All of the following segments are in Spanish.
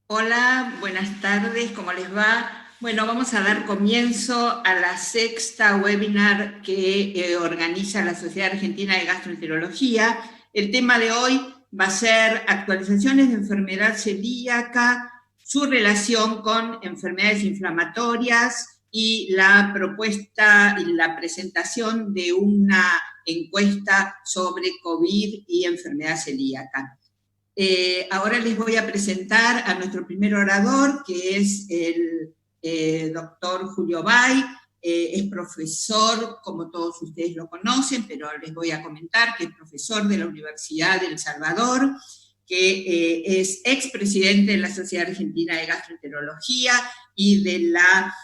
Hola, buenas tardes, ¿cómo les va? Bueno, vamos a dar comienzo a la sexta webinar que organiza la Sociedad Argentina de Gastroenterología. El tema de hoy va a ser actualizaciones de enfermedad celíaca, su relación con enfermedades inflamatorias y la propuesta y la presentación de una encuesta sobre COVID y enfermedad celíaca. Ahora les voy a presentar a nuestro primer orador, que es el doctor Julio Bay. Es profesor, como todos ustedes lo conocen, pero les voy a comentar que es profesor de la Universidad de El Salvador, que es expresidente de la Sociedad Argentina de Gastroenterología y de la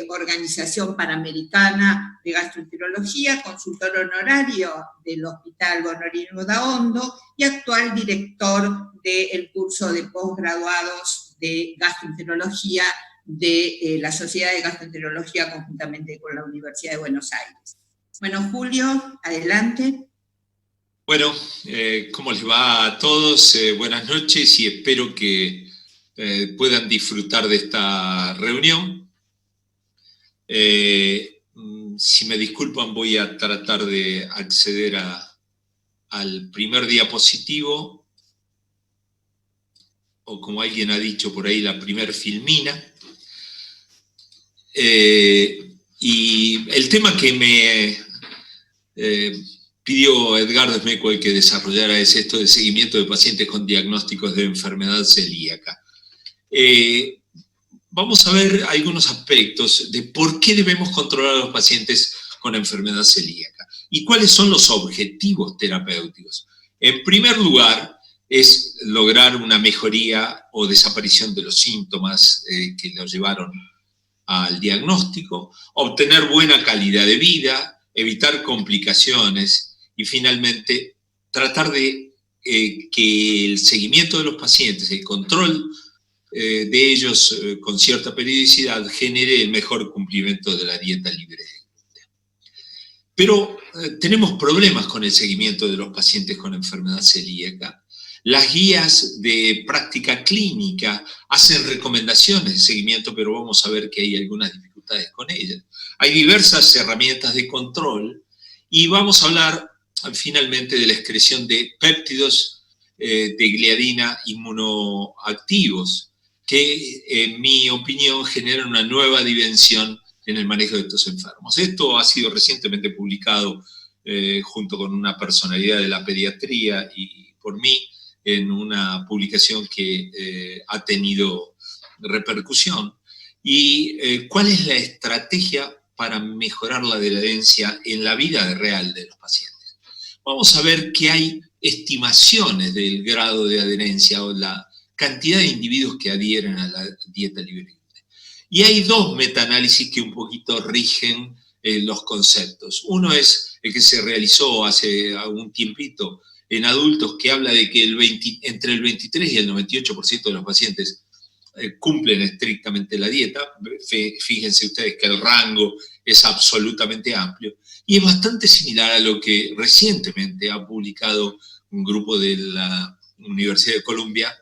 Organización Panamericana de Gastroenterología, consultor honorario del Hospital Bonorino Daondo y actual director del curso de posgraduados de gastroenterología de la Sociedad de Gastroenterología conjuntamente con la Universidad de Buenos Aires. Bueno, Julio, adelante. Bueno, ¿cómo les va a todos? Buenas noches y espero que puedan disfrutar de esta reunión. Si me disculpan, voy a tratar de acceder al primer diapositivo, o como alguien ha dicho por ahí, la primer filmina. Y el tema que me pidió Edgardo Esmeco el que desarrollara es esto de seguimiento de pacientes con diagnósticos de enfermedad celíaca. Vamos a ver algunos aspectos de por qué debemos controlar a los pacientes con enfermedad celíaca y cuáles son los objetivos terapéuticos. En primer lugar, es lograr una mejoría o desaparición de los síntomas que los llevaron al diagnóstico, obtener buena calidad de vida, evitar complicaciones y finalmente tratar de que el seguimiento de los pacientes, el control de ellos con cierta periodicidad genere el mejor cumplimiento de la dieta libre de gluten. Pero tenemos problemas con el seguimiento de los pacientes con enfermedad celíaca. Las guías de práctica clínica hacen recomendaciones de seguimiento, pero vamos a ver que hay algunas dificultades con ellas. Hay diversas herramientas de control y vamos a hablar finalmente de la excreción de péptidos de gliadina inmunoactivos, que en mi opinión generan una nueva dimensión en el manejo de estos enfermos. Esto ha sido recientemente publicado junto con una personalidad de la pediatría y por mí en una publicación que ha tenido repercusión. ¿Y cuál es la estrategia para mejorar la adherencia en la vida real de los pacientes? Vamos a ver que hay estimaciones del grado de adherencia o la cantidad de individuos que adhieren a la dieta libre. Y hay dos metaanálisis que un poquito rigen los conceptos. Uno es el que se realizó hace algún tiempito en adultos, que habla de que entre el 23 y el 98% de los pacientes cumplen estrictamente la dieta. Fíjense ustedes que el rango es absolutamente amplio y es bastante similar a lo que recientemente ha publicado un grupo de la Universidad de Columbia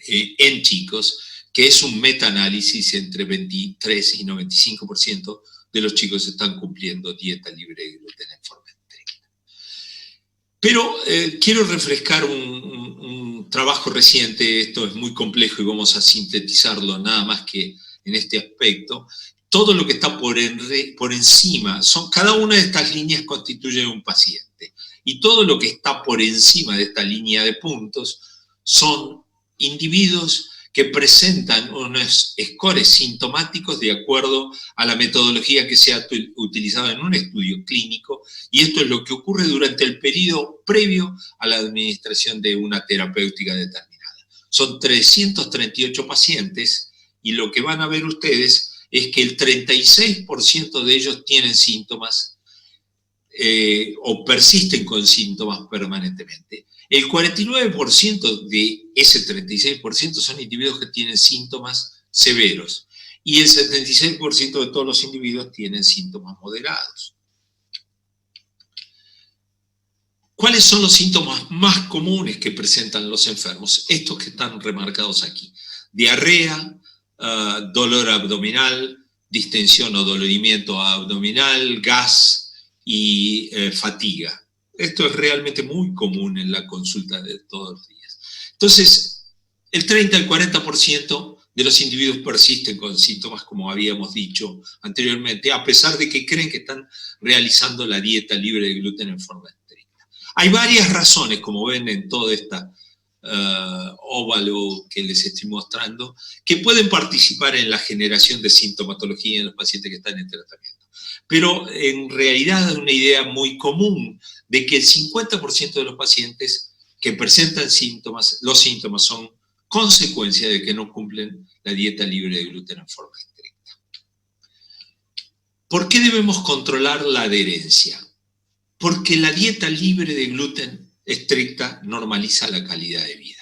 en chicos, que es un metaanálisis entre 23 y 95% de los chicos están cumpliendo dieta libre de gluten en forma estricta. Pero quiero refrescar un trabajo reciente. Esto es muy complejo y vamos a sintetizarlo nada más que en este aspecto. Todo lo que está por encima, cada una de estas líneas constituye un paciente. Y todo lo que está por encima de esta línea de puntos son individuos que presentan unos scores sintomáticos de acuerdo a la metodología que se ha utilizado en un estudio clínico, y esto es lo que ocurre durante el periodo previo a la administración de una terapéutica determinada. Son 338 pacientes y lo que van a ver ustedes es que el 36% de ellos tienen síntomas o persisten con síntomas permanentemente. El 49% de ese 36% son individuos que tienen síntomas severos y el 76% de todos los individuos tienen síntomas moderados. ¿Cuáles son los síntomas más comunes que presentan los enfermos? Estos que están remarcados aquí. diarrea, dolor abdominal, distensión o dolorimiento abdominal, gas y fatiga. Esto es realmente muy común en la consulta de todos los días. Entonces, el 30 al 40% de los individuos persisten con síntomas, como habíamos dicho anteriormente, a pesar de que creen que están realizando la dieta libre de gluten en forma estricta. Hay varias razones, como ven en toda esta óvalo que les estoy mostrando, que pueden participar en la generación de sintomatología en los pacientes que están en tratamiento. Pero en realidad es una idea muy común de que el 50% de los pacientes que presentan síntomas, los síntomas son consecuencia de que no cumplen la dieta libre de gluten en forma estricta. ¿Por qué debemos controlar la adherencia? Porque la dieta libre de gluten estricta normaliza la calidad de vida.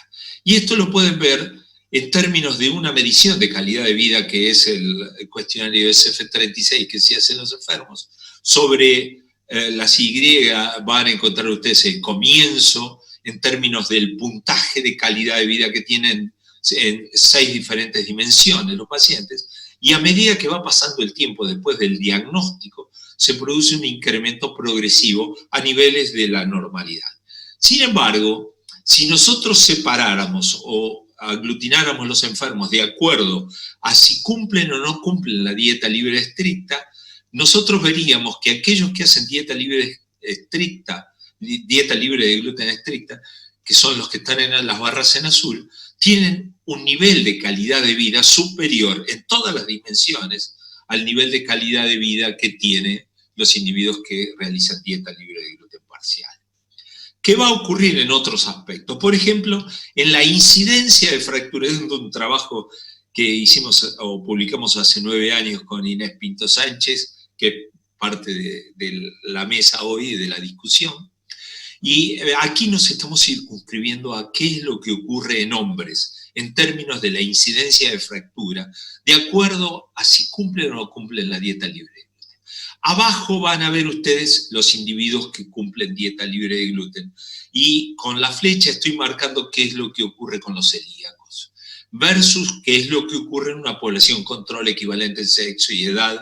Y esto lo pueden ver en términos de una medición de calidad de vida que es el cuestionario SF36 que se hace en los enfermos. Sobre las Y van a encontrar ustedes el comienzo en términos del puntaje de calidad de vida que tienen en 6 diferentes dimensiones los pacientes, y a medida que va pasando el tiempo después del diagnóstico, se produce un incremento progresivo a niveles de la normalidad. Sin embargo, si nosotros separáramos o aglutináramos los enfermos de acuerdo a si cumplen o no cumplen la dieta libre estricta, nosotros veríamos que aquellos que hacen dieta libre de gluten estricta, que son los que están en las barras en azul, tienen un nivel de calidad de vida superior en todas las dimensiones al nivel de calidad de vida que tienen los individuos que realizan dieta libre de gluten parcial. ¿Qué va a ocurrir en otros aspectos? Por ejemplo, en la incidencia de fracturas, es un trabajo que hicimos o publicamos hace 9 años con Inés Pinto Sánchez, que es parte de la mesa hoy de la discusión. Y aquí nos estamos circunscribiendo a qué es lo que ocurre en hombres en términos de la incidencia de fractura, de acuerdo a si cumplen o no cumplen la dieta libre de gluten. Abajo van a ver ustedes los individuos que cumplen dieta libre de gluten, y con la flecha estoy marcando qué es lo que ocurre con los celíacos, versus qué es lo que ocurre en una población control equivalente en sexo y edad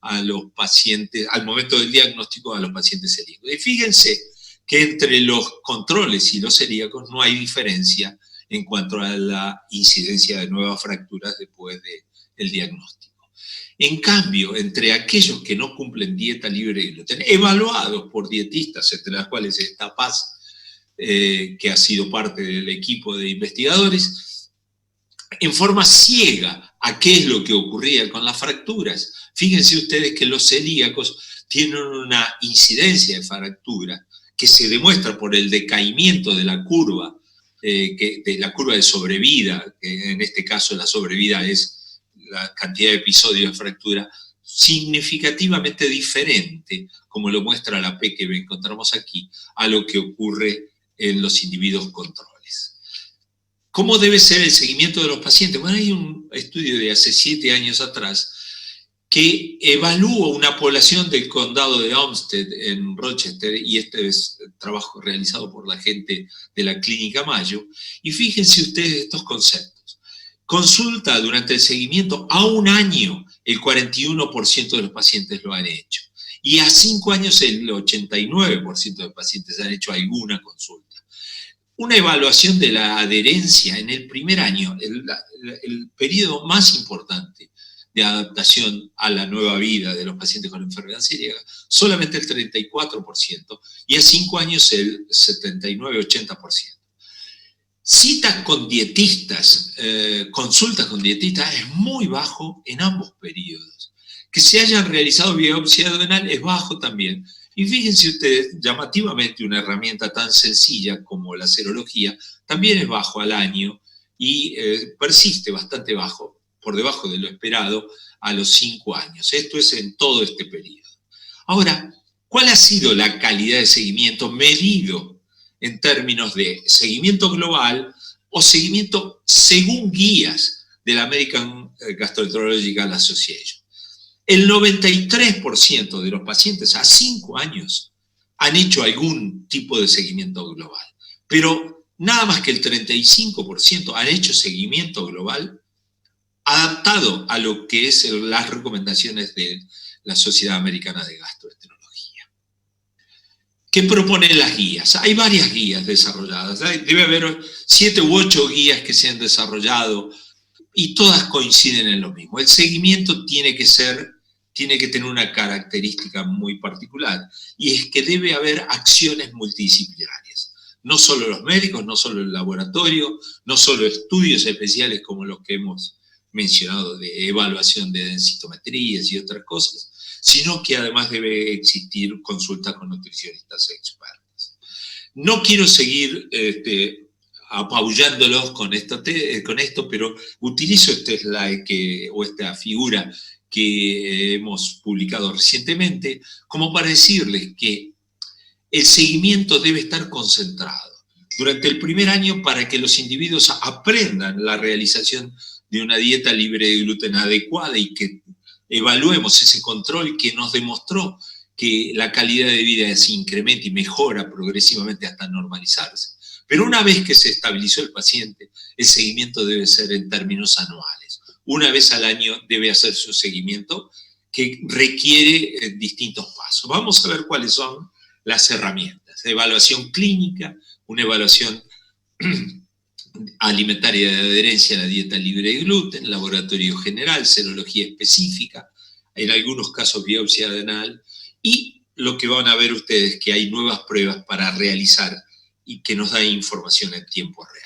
a los pacientes, al momento del diagnóstico a los pacientes celíacos. Y fíjense que entre los controles y los celíacos no hay diferencia en cuanto a la incidencia de nuevas fracturas después del diagnóstico. En cambio, entre aquellos que no cumplen dieta libre de gluten, evaluados por dietistas, entre las cuales está Paz, que ha sido parte del equipo de investigadores, en forma ciega a qué es lo que ocurría con las fracturas. Fíjense ustedes que los celíacos tienen una incidencia de fractura que se demuestra por el decaimiento de la curva, de la curva de sobrevida, que en este caso la sobrevida es la cantidad de episodios de fractura, significativamente diferente, como lo muestra la P que encontramos aquí, a lo que ocurre en los individuos controles. ¿Cómo debe ser el seguimiento de los pacientes? Bueno, hay un estudio de hace 7 años atrás que evalúa una población del condado de Olmsted en Rochester, y este es trabajo realizado por la gente de la Clínica Mayo, y fíjense ustedes estos conceptos. Consulta durante el seguimiento a 1 año, el 41% de los pacientes lo han hecho, y a 5 años el 89% de pacientes han hecho alguna consulta. Una evaluación de la adherencia en el primer año, el periodo más importante de adaptación a la nueva vida de los pacientes con enfermedad celíaca, solamente el 34%, y a 5 años el 79-80%. Citas con dietistas, consultas con dietistas, es muy bajo en ambos periodos. Que se hayan realizado biopsia abdominal es bajo también. Y fíjense ustedes, llamativamente, una herramienta tan sencilla como la serología también es bajo al año y persiste bastante bajo, por debajo de lo esperado, a los 5 años. Esto es en todo este periodo. Ahora, ¿cuál ha sido la calidad de seguimiento medido en términos de seguimiento global o seguimiento según guías de la American Gastroenterological Association? El 93% de los pacientes a 5 años han hecho algún tipo de seguimiento global, pero nada más que el 35% han hecho seguimiento global adaptado a lo que es las recomendaciones de la Sociedad Americana de Gastroenterología. ¿Qué proponen las guías? Hay varias guías desarrolladas. Debe haber 7 u 8 guías que se han desarrollado y todas coinciden en lo mismo. El seguimiento tiene que tener una característica muy particular, y es que debe haber acciones multidisciplinarias. No solo los médicos, no solo el laboratorio, no solo estudios especiales como los que hemos mencionado de evaluación de densitometrías y otras cosas, sino que además debe existir consultas con nutricionistas expertos. No quiero seguir apabullándolos con esto, pero utilizo este slide o esta figura que hemos publicado recientemente como para decirles que el seguimiento debe estar concentrado durante el primer año para que los individuos aprendan la realización de una dieta libre de gluten adecuada y que evaluemos ese control que nos demostró que la calidad de vida se incrementa y mejora progresivamente hasta normalizarse. Pero una vez que se estabilizó el paciente, el seguimiento debe ser en términos anuales. Una vez al año debe hacer su seguimiento, que requiere distintos pasos. Vamos a ver cuáles son las herramientas. Evaluación clínica, una evaluación alimentaria de adherencia a la dieta libre de gluten, laboratorio general, serología específica, en algunos casos biopsia adenal, y lo que van a ver ustedes que hay nuevas pruebas para realizar y que nos da información en tiempo real.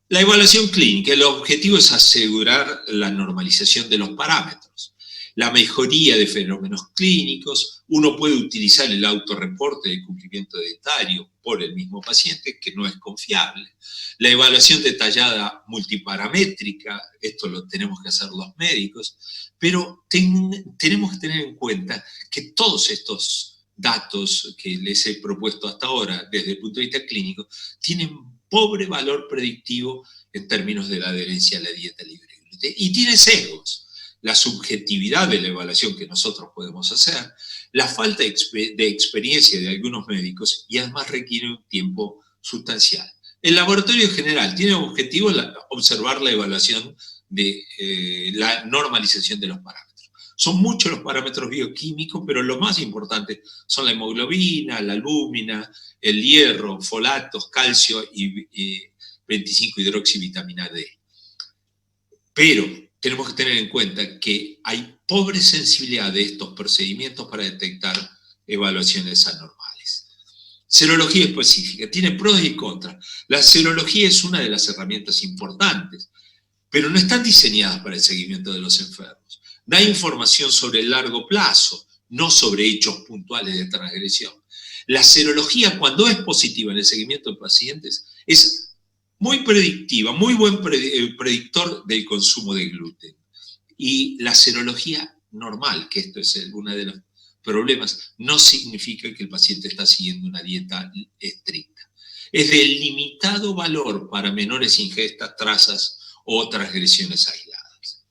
La evaluación clínica, el objetivo es asegurar la normalización de los parámetros, la mejoría de fenómenos clínicos. Uno puede utilizar el autorreporte de cumplimiento dietario por el mismo paciente, que no es confiable. La evaluación detallada multiparamétrica, esto lo tenemos que hacer los médicos, pero tenemos que tener en cuenta que todos estos datos que les he propuesto hasta ahora desde el punto de vista clínico tienen pobre valor predictivo en términos de la adherencia a la dieta libre de gluten y tiene sesgos. La subjetividad de la evaluación que nosotros podemos hacer, la falta de experiencia de algunos médicos y además requiere un tiempo sustancial. El laboratorio general tiene objetivo observar la evaluación de la normalización de los parámetros. Son muchos los parámetros bioquímicos, pero lo más importante son la hemoglobina, la albúmina, el hierro, folatos, calcio y 25-hidroxivitamina D. Pero tenemos que tener en cuenta que hay pobre sensibilidad de estos procedimientos para detectar evaluaciones anormales. Serología específica, tiene pros y contras. La serología es una de las herramientas importantes, pero no están diseñadas para el seguimiento de los enfermos. Da información sobre el largo plazo, no sobre hechos puntuales de transgresión. La serología, cuando es positiva en el seguimiento de pacientes, es muy predictiva, muy buen predictor del consumo de gluten. Y la serología normal, que esto es uno de los problemas, no significa que el paciente está siguiendo una dieta estricta. Es de limitado valor para menores ingestas, trazas o transgresiones aisladas.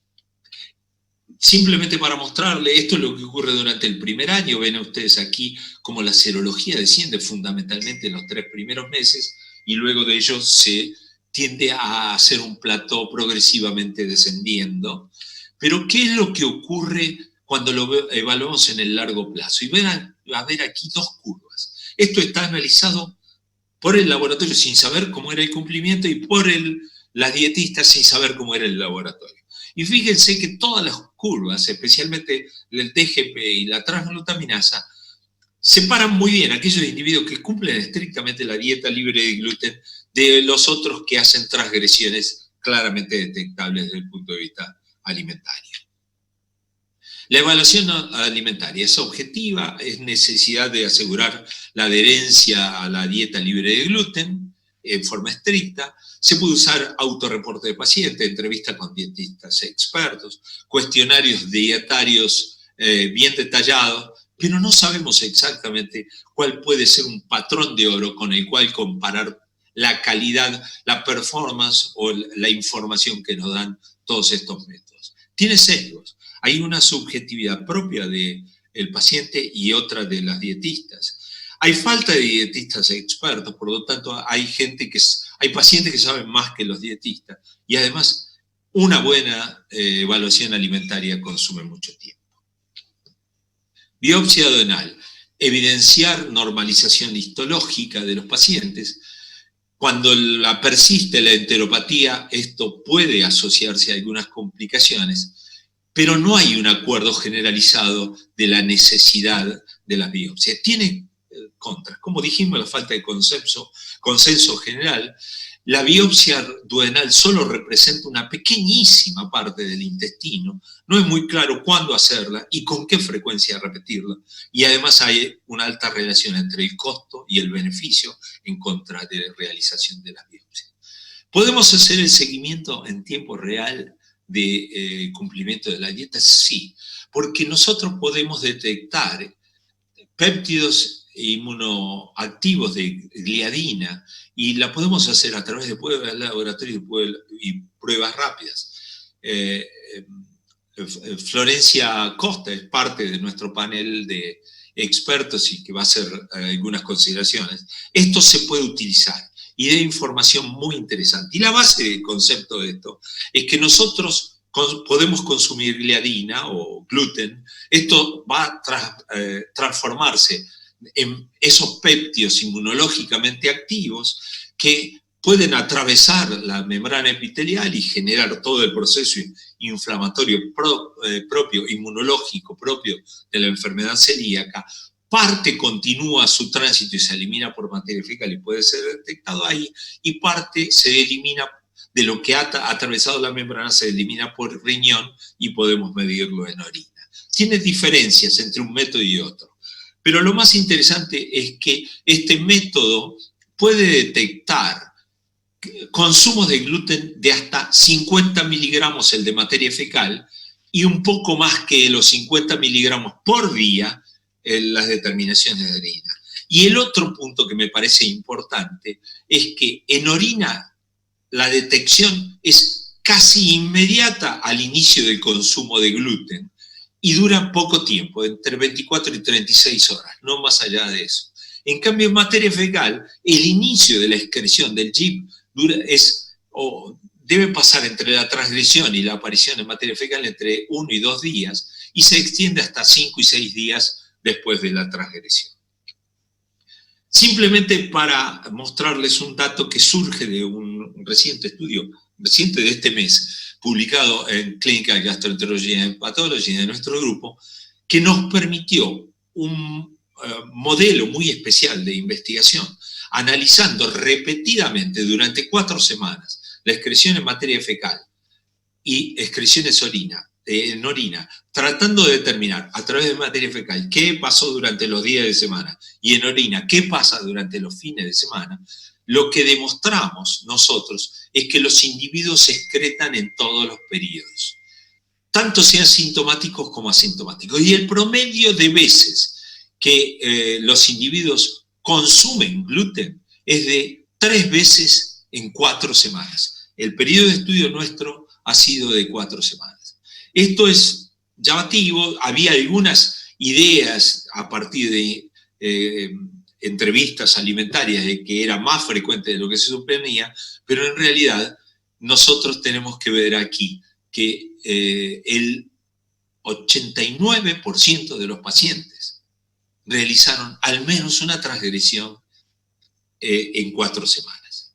Simplemente para mostrarle, esto es lo que ocurre durante el primer año. Ven ustedes aquí cómo la serología desciende fundamentalmente en los 3 primeros meses y luego de ello se tiende a hacer un plató progresivamente descendiendo. Pero ¿qué es lo que ocurre cuando lo evaluamos en el largo plazo? Y van a ver aquí 2 curvas. Esto está analizado por el laboratorio sin saber cómo era el cumplimiento y por las dietistas sin saber cómo era el laboratorio. Y fíjense que todas las curvas, especialmente el TGP y la transglutaminasa, separan muy bien a aquellos individuos que cumplen estrictamente la dieta libre de gluten de los otros que hacen transgresiones claramente detectables desde el punto de vista alimentario. La evaluación alimentaria es objetiva, es necesidad de asegurar la adherencia a la dieta libre de gluten en forma estricta. Se puede usar autorreporte de paciente, entrevista con dietistas expertos, cuestionarios dietarios bien detallados, pero no sabemos exactamente cuál puede ser un patrón de oro con el cual comparar la calidad, la performance o la información que nos dan todos estos métodos. Tiene sesgos. Hay una subjetividad propia del paciente y otra de las dietistas. Hay falta de dietistas expertos, por lo tanto hay pacientes que saben más que los dietistas. Y además, una buena evaluación alimentaria consume mucho tiempo. Biopsia duodenal. Evidenciar normalización histológica de los pacientes. Cuando persiste la enteropatía, esto puede asociarse a algunas complicaciones, pero no hay un acuerdo generalizado de la necesidad de las biopsias. Tiene contras. Como dijimos, la falta de consenso general. La biopsia duodenal solo representa una pequeñísima parte del intestino. No es muy claro cuándo hacerla y con qué frecuencia repetirla. Y además hay una alta relación entre el costo y el beneficio en contra de la realización de las biopsias. ¿Podemos hacer el seguimiento en tiempo real de cumplimiento de la dieta? Sí, porque nosotros podemos detectar péptidos inmunoactivos de gliadina y la podemos hacer a través de pruebas de laboratorio y pruebas rápidas. Florencia Costa es parte de nuestro panel de expertos y que va a hacer algunas consideraciones. Esto se puede utilizar y da información muy interesante. Y la base del concepto de esto es que nosotros podemos consumir gliadina o gluten. Esto va a transformarse en esos péptidos inmunológicamente activos que pueden atravesar la membrana epitelial y generar todo el proceso inflamatorio propio, inmunológico propio de la enfermedad celíaca. Parte continúa su tránsito y se elimina por materia fecal y puede ser detectado ahí, y parte se elimina de lo que ha atravesado la membrana, se elimina por riñón y podemos medirlo en orina. Tiene diferencias entre un método y otro. Pero lo más interesante es que este método puede detectar consumos de gluten de hasta 50 miligramos el de materia fecal y un poco más que los 50 miligramos por día en las determinaciones de orina. Y el otro punto que me parece importante es que en orina la detección es casi inmediata al inicio del consumo de gluten y dura poco tiempo, entre 24 y 36 horas, no más allá de eso. En cambio, en materia fecal, el inicio de la excreción del GIP debe pasar entre la transgresión y la aparición en materia fecal entre 1 y 2 días y se extiende hasta 5 y 6 días después de la transgresión. Simplemente para mostrarles un dato que surge de un reciente estudio, reciente de este mes, publicado en Clinical Gastroenterology and Pathology de nuestro grupo, que nos permitió un modelo muy especial de investigación, analizando repetidamente durante 4 semanas la excreción en materia fecal y excreciones en orina, tratando de determinar a través de materia fecal qué pasó durante los días de semana y en orina qué pasa durante los fines de semana. Lo que demostramos nosotros es que los individuos se excretan en todos los periodos, tanto sean sintomáticos como asintomáticos. Y el promedio de veces que los individuos consumen gluten es de 3 veces en 4 semanas. El periodo de estudio nuestro ha sido de 4 semanas. Esto es llamativo. Había algunas ideas a partir de entrevistas alimentarias de que era más frecuente de lo que se suponía, pero en realidad nosotros tenemos que ver aquí que el 89% de los pacientes realizaron al menos una transgresión en 4 semanas.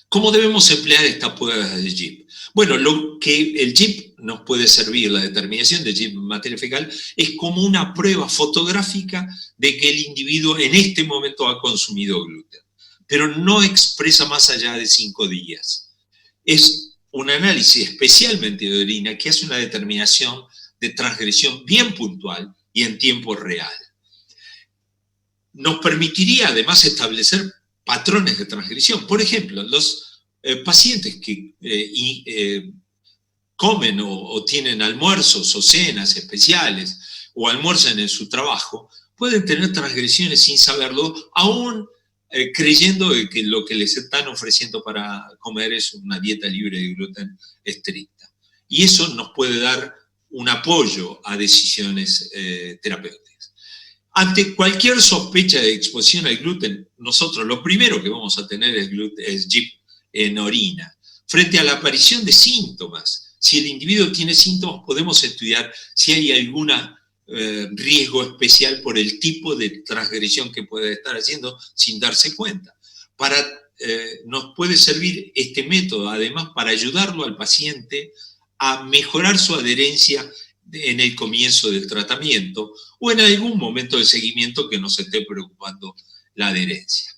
¿Cómo debemos emplear estas pruebas de GIP? Bueno, lo que el GIP nos puede servir, la determinación de GIP en materia fecal, es como una prueba fotográfica de que el individuo en este momento ha consumido gluten, pero no expresa más allá de 5 días. Es un análisis especialmente de orina que hace una determinación de transgresión bien puntual y en tiempo real. Nos permitiría además establecer patrones de transgresión. Por ejemplo, los pacientes que comen o tienen almuerzos o cenas especiales o almuerzan en su trabajo, pueden tener transgresiones sin saberlo, aún creyendo que lo que les están ofreciendo para comer es una dieta libre de gluten estricta. Y eso nos puede dar un apoyo a decisiones terapéuticas. Ante cualquier sospecha de exposición al gluten, nosotros lo primero que vamos a tener es GIP en orina, Frente a la aparición de síntomas, si el individuo tiene síntomas, podemos estudiar si hay algún riesgo especial por el tipo de transgresión que puede estar haciendo sin darse cuenta. Nos puede servir este método, además, para ayudarlo al paciente a mejorar su adherencia en el comienzo del tratamiento o en algún momento del seguimiento que nos esté preocupando la adherencia.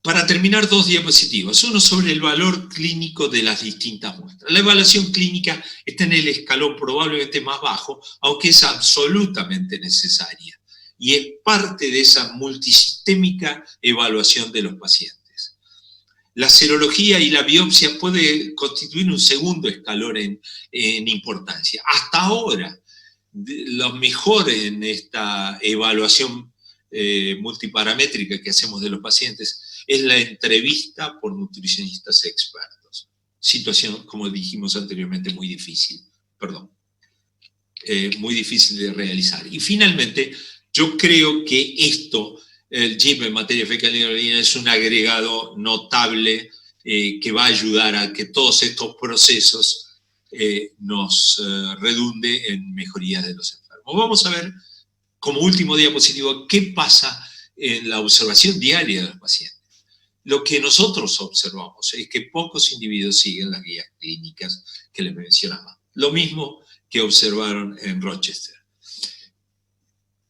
Para terminar, 2 diapositivas. Uno sobre el valor clínico de las distintas muestras. La evaluación clínica está en el escalón probablemente más bajo, aunque es absolutamente necesaria. Y es parte de esa multisistémica evaluación de los pacientes. La serología y la biopsia puede constituir un segundo escalón en importancia. Hasta ahora, lo mejor en esta evaluación multiparamétrica que hacemos de los pacientes es la entrevista por nutricionistas expertos. Situación, como dijimos anteriormente, muy difícil, muy difícil de realizar. Y finalmente, yo creo que el GIP en materia fecal y orina es un agregado notable que va a ayudar a que todos estos procesos nos redunde en mejorías de los enfermos. Vamos a ver, como último diapositivo, qué pasa en la observación diaria de los pacientes. Lo que nosotros observamos es que pocos individuos siguen las guías clínicas que les mencionaba. Lo mismo que observaron en Rochester.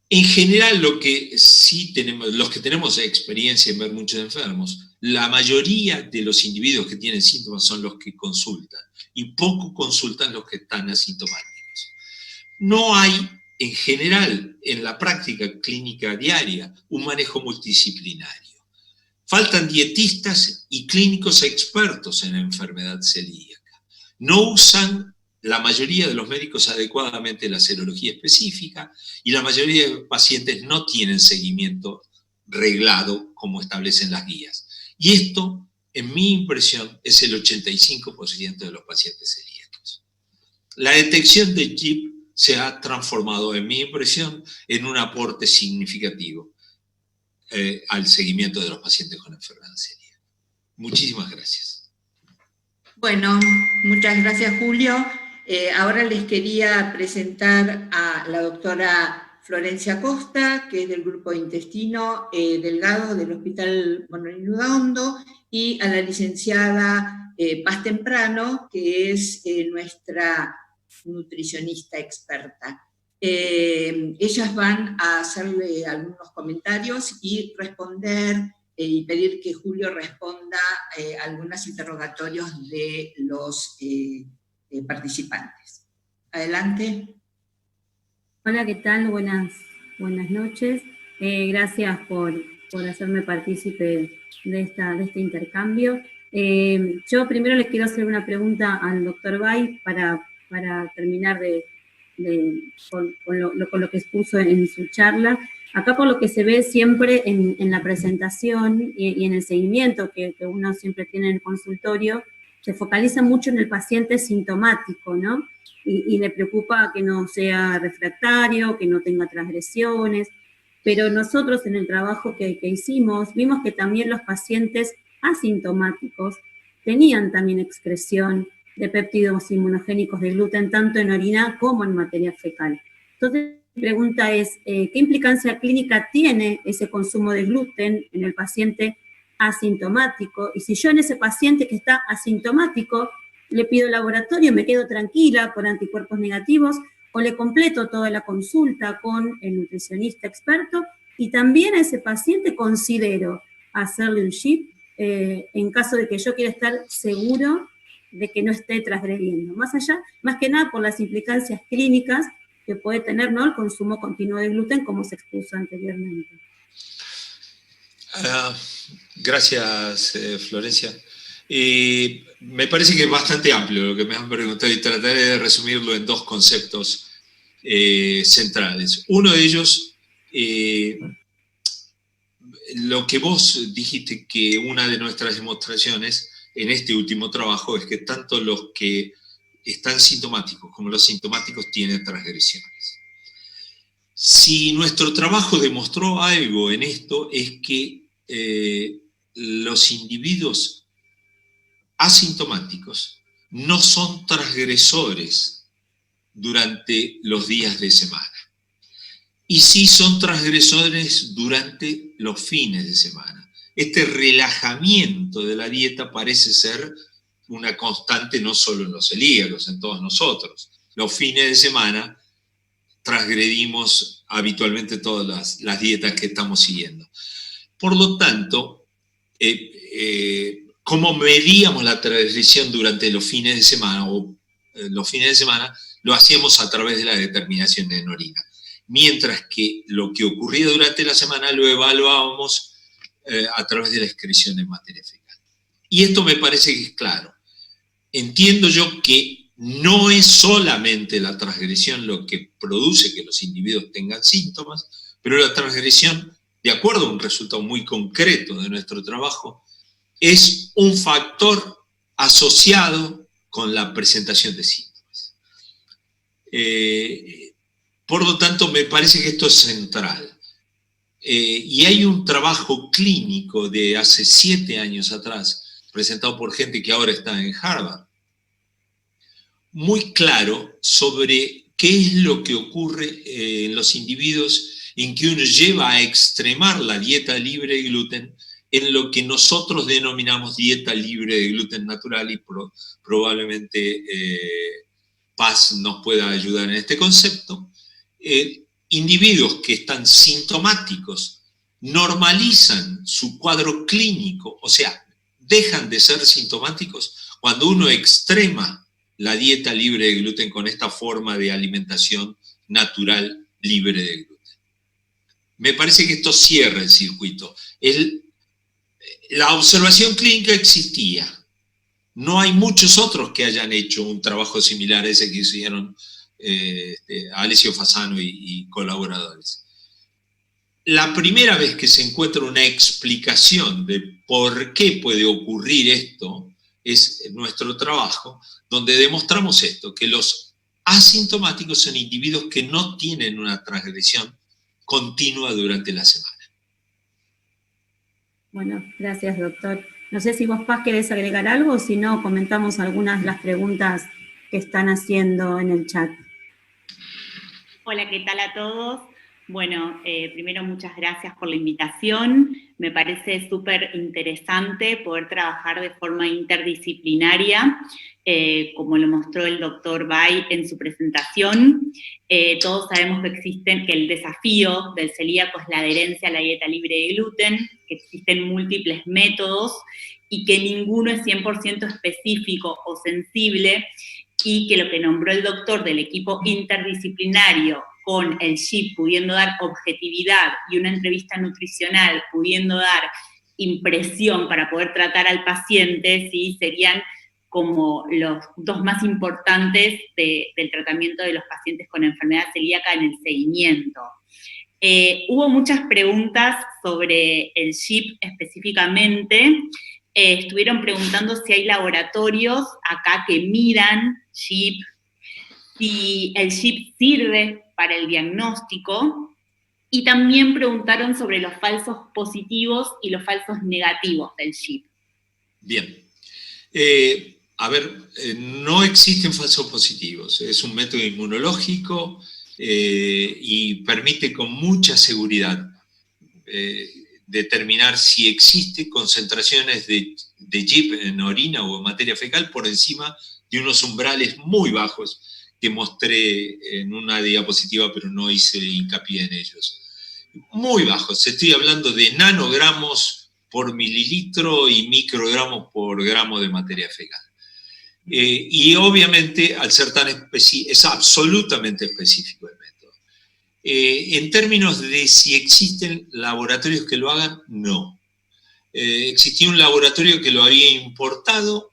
En general, los que tenemos experiencia en ver muchos enfermos, la mayoría de los individuos que tienen síntomas son los que consultan, y poco consultan los que están asintomáticos. No hay, en general, en la práctica clínica diaria, un manejo multidisciplinario. Faltan dietistas y clínicos expertos en la enfermedad celíaca. No usan la mayoría de los médicos adecuadamente la serología específica y la mayoría de los pacientes no tienen seguimiento reglado como establecen las guías. Y esto, en mi impresión, es el 85% de los pacientes celíacos. La detección de GIP se ha transformado, en mi impresión, en un aporte significativo al seguimiento de los pacientes con enfermedad celíaca. Muchísimas gracias. Bueno, muchas gracias, Julio. Ahora les quería presentar a la doctora Florencia Costa, que es del grupo de intestino delgado del Hospital Bonolini Udaondo, y a la licenciada Paz Temprano, que es nuestra nutricionista experta. Ellas van a hacerle algunos comentarios y responder y pedir que Julio responda algunos interrogatorios de los participantes. Adelante. Hola, ¿qué tal? Buenas noches. Gracias por hacerme partícipe de este intercambio. Yo primero les quiero hacer una pregunta al doctor Bay para terminar con lo que expuso en su charla. Acá, por lo que se ve siempre en la presentación y en el seguimiento que uno siempre tiene en el consultorio, se focaliza mucho en el paciente sintomático, ¿no? Y le preocupa que no sea refractario, que no tenga transgresiones, pero nosotros en el trabajo que hicimos, vimos que también los pacientes asintomáticos tenían también excreción de péptidos inmunogénicos de gluten, tanto en orina como en materia fecal. Entonces, mi pregunta es, ¿qué implicancia clínica tiene ese consumo de gluten en el paciente asintomático? Y si yo en ese paciente que está asintomático le pido laboratorio, me quedo tranquila por anticuerpos negativos, o le completo toda la consulta con el nutricionista experto, y también a ese paciente considero hacerle un GIP en caso de que yo quiera estar seguro de que no esté transgrediendo. Más que nada por las implicancias clínicas que puede tener, ¿no?, el consumo continuo de gluten, como se expuso anteriormente. Gracias, Florencia. Me parece que es bastante amplio lo que me han preguntado y trataré de resumirlo en 2 conceptos centrales. Uno de ellos, lo que vos dijiste, que una de nuestras demostraciones en este último trabajo es que tanto los que están sintomáticos como los sintomáticos tienen transgresiones. Si nuestro trabajo demostró algo en esto, es que los individuos asintomáticos no son transgresores durante los días de semana. Y sí son transgresores durante los fines de semana. Este relajamiento de la dieta parece ser una constante no solo en los celíacos, en todos nosotros. Los fines de semana transgredimos habitualmente todas las dietas que estamos siguiendo. Por lo tanto, ¿cómo medíamos la transgresión durante los fines de semana? Los fines de semana lo hacíamos a través de la determinación en orina. Mientras que lo que ocurría durante la semana lo evaluábamos a través de la excreción en materia fecal. Y esto me parece que es claro. Entiendo yo que no es solamente la transgresión lo que produce que los individuos tengan síntomas, pero la transgresión, de acuerdo a un resultado muy concreto de nuestro trabajo, es un factor asociado con la presentación de síntomas. Por lo tanto, me parece que esto es central. Y hay un trabajo clínico de hace 7 años atrás, presentado por gente que ahora está en Harvard, muy claro sobre qué es lo que ocurre en los individuos en que uno lleva a extremar la dieta libre de gluten en lo que nosotros denominamos dieta libre de gluten natural, y probablemente Paz nos pueda ayudar en este concepto. Individuos que están sintomáticos normalizan su cuadro clínico, o sea, dejan de ser sintomáticos cuando uno extrema la dieta libre de gluten con esta forma de alimentación natural libre de gluten. Me parece que esto cierra el circuito. La observación clínica existía. No hay muchos otros que hayan hecho un trabajo similar a ese que hicieron Alessio Fasano y colaboradores. La primera vez que se encuentra una explicación de por qué puede ocurrir esto es nuestro trabajo, donde demostramos esto, que los asintomáticos son individuos que no tienen una transgresión continua durante la semana. Bueno, gracias, doctor. No sé si vos, Paz, querés agregar algo, o si no, comentamos algunas de las preguntas que están haciendo en el chat. Hola, ¿qué tal a todos? Bueno, primero muchas gracias por la invitación. Me parece súper interesante poder trabajar de forma interdisciplinaria, como lo mostró el doctor Bay en su presentación. Todos sabemos que el desafío del celíaco es la adherencia a la dieta libre de gluten, que existen múltiples métodos y que ninguno es 100% específico o sensible, y que lo que nombró el doctor del equipo interdisciplinario con el SHIP pudiendo dar objetividad y una entrevista nutricional pudiendo dar impresión para poder tratar al paciente, ¿sí? Serían como los dos más importantes del tratamiento de los pacientes con enfermedad celíaca en el seguimiento. Hubo muchas preguntas sobre el SHIP específicamente. Estuvieron preguntando si hay laboratorios acá que midan SHIP, si el SHIP sirve para el diagnóstico, y también preguntaron sobre los falsos positivos y los falsos negativos del SHIP. Bien. No existen falsos positivos. Es un método inmunológico y permite con mucha seguridad determinar si existe concentraciones de SHIP en orina o en materia fecal por encima de unos umbrales muy bajos que mostré en una diapositiva, pero no hice hincapié en ellos. Muy bajos, estoy hablando de nanogramos por mililitro y microgramos por gramo de materia fecal. Y obviamente, al ser tan específico, es absolutamente específico el método. En términos de si existen laboratorios que lo hagan, no. Existía un laboratorio que lo había importado,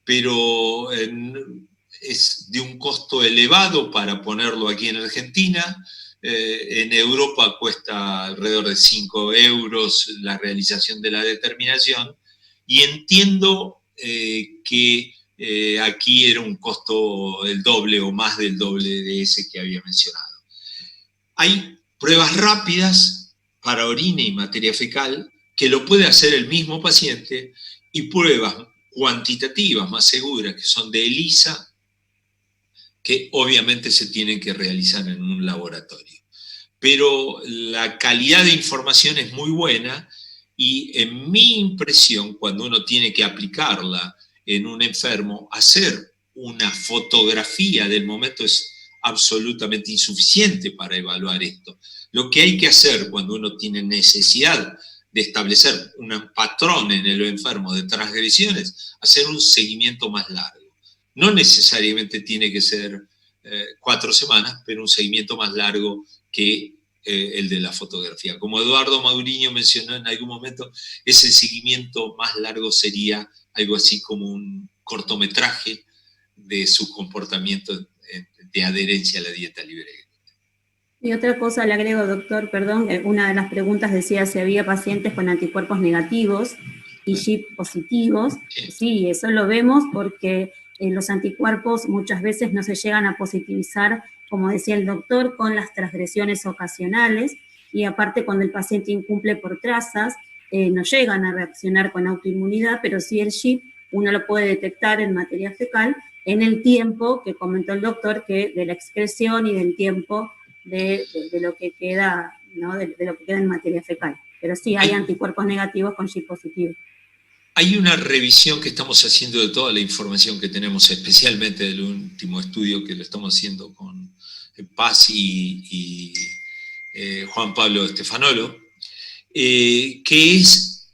pero es de un costo elevado para ponerlo aquí en Argentina. En Europa cuesta alrededor de 5 euros la realización de la determinación, y entiendo que aquí era un costo el doble o más del doble de ese que había mencionado. Hay pruebas rápidas para orina y materia fecal que lo puede hacer el mismo paciente, y pruebas cuantitativas, más seguras, que son de ELISA, que obviamente se tienen que realizar en un laboratorio. Pero la calidad de información es muy buena y en mi impresión, cuando uno tiene que aplicarla en un enfermo, hacer una fotografía del momento es absolutamente insuficiente para evaluar esto. Lo que hay que hacer cuando uno tiene necesidad de establecer un patrón en el enfermo de transgresiones, hacer un seguimiento más largo. No necesariamente tiene que ser 4 semanas, pero un seguimiento más largo que el de la fotografía. Como Eduardo Mauriño mencionó en algún momento, ese seguimiento más largo sería algo así como un cortometraje de su comportamiento de adherencia a la dieta libre. Y otra cosa le agrego, doctor, perdón, una de las preguntas decía si había pacientes con anticuerpos negativos y GIP positivos. Sí, eso lo vemos porque los anticuerpos muchas veces no se llegan a positivizar, como decía el doctor, con las transgresiones ocasionales, y aparte cuando el paciente incumple por trazas, no llegan a reaccionar con autoinmunidad, pero sí el GIP uno lo puede detectar en materia fecal en el tiempo que comentó el doctor, que de la excreción y del tiempo de lo que queda, ¿no? de lo que queda en materia fecal. Pero sí, hay anticuerpos negativos con GIP positivo. Hay una revisión que estamos haciendo de toda la información que tenemos, especialmente del último estudio que lo estamos haciendo con Paz y Juan Pablo Stefanolo, que es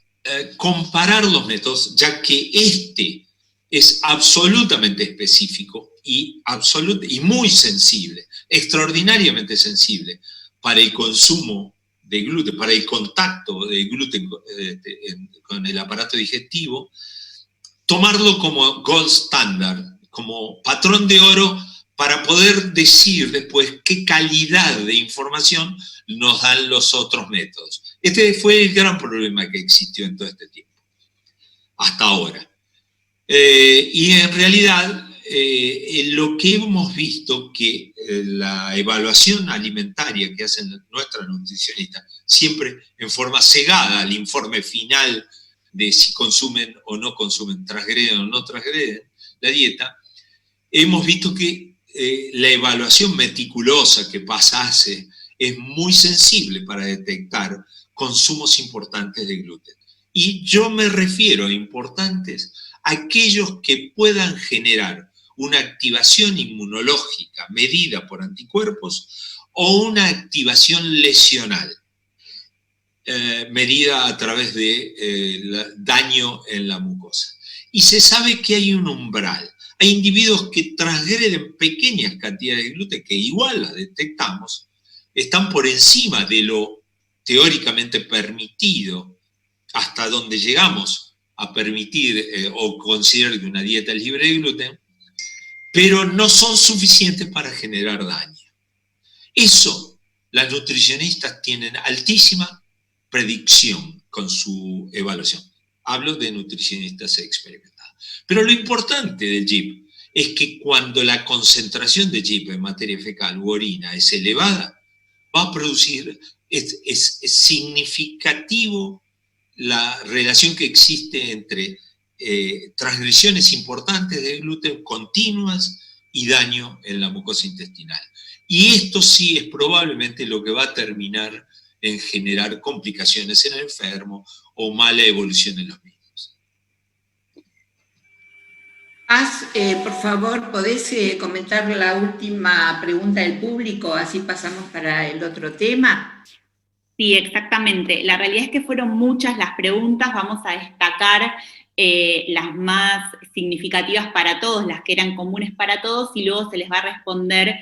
comparar los métodos, ya que este es absolutamente específico y muy sensible, extraordinariamente sensible para el consumo de gluten, para el contacto de gluten con el aparato digestivo, tomarlo como gold standard, como patrón de oro, para poder decir después qué calidad de información nos dan los otros métodos. Este fue el gran problema que existió en todo este tiempo, hasta ahora. Y en realidad, lo que hemos visto que la evaluación alimentaria que hacen nuestras nutricionistas, siempre en forma cegada al informe final de si consumen o no consumen, transgreden o no transgreden la dieta, hemos visto que la evaluación meticulosa que hace es muy sensible para detectar consumos importantes de gluten. Y yo me refiero a importantes aquellos que puedan generar una activación inmunológica medida por anticuerpos o una activación lesional medida a través de daño en la mucosa. Y se sabe que hay un umbral. Hay individuos que transgreden pequeñas cantidades de gluten, que igual las detectamos, están por encima de lo teóricamente permitido, hasta donde llegamos a permitir o considerar que una dieta es libre de gluten, pero no son suficientes para generar daño. Eso, las nutricionistas tienen altísima predicción con su evaluación. Hablo de nutricionistas experimentados. Pero lo importante del GIP es que cuando la concentración de GIP en materia fecal u orina es elevada, va a producir, es significativo la relación que existe entre transgresiones importantes de gluten continuas y daño en la mucosa intestinal. Y esto sí es probablemente lo que va a terminar en generar complicaciones en el enfermo o mala evolución en los mismos. Paz, por favor, ¿podés comentar la última pregunta del público? Así pasamos para el otro tema. Sí, exactamente. La realidad es que fueron muchas las preguntas, vamos a destacar las más significativas para todos, las que eran comunes para todos, y luego se les va a responder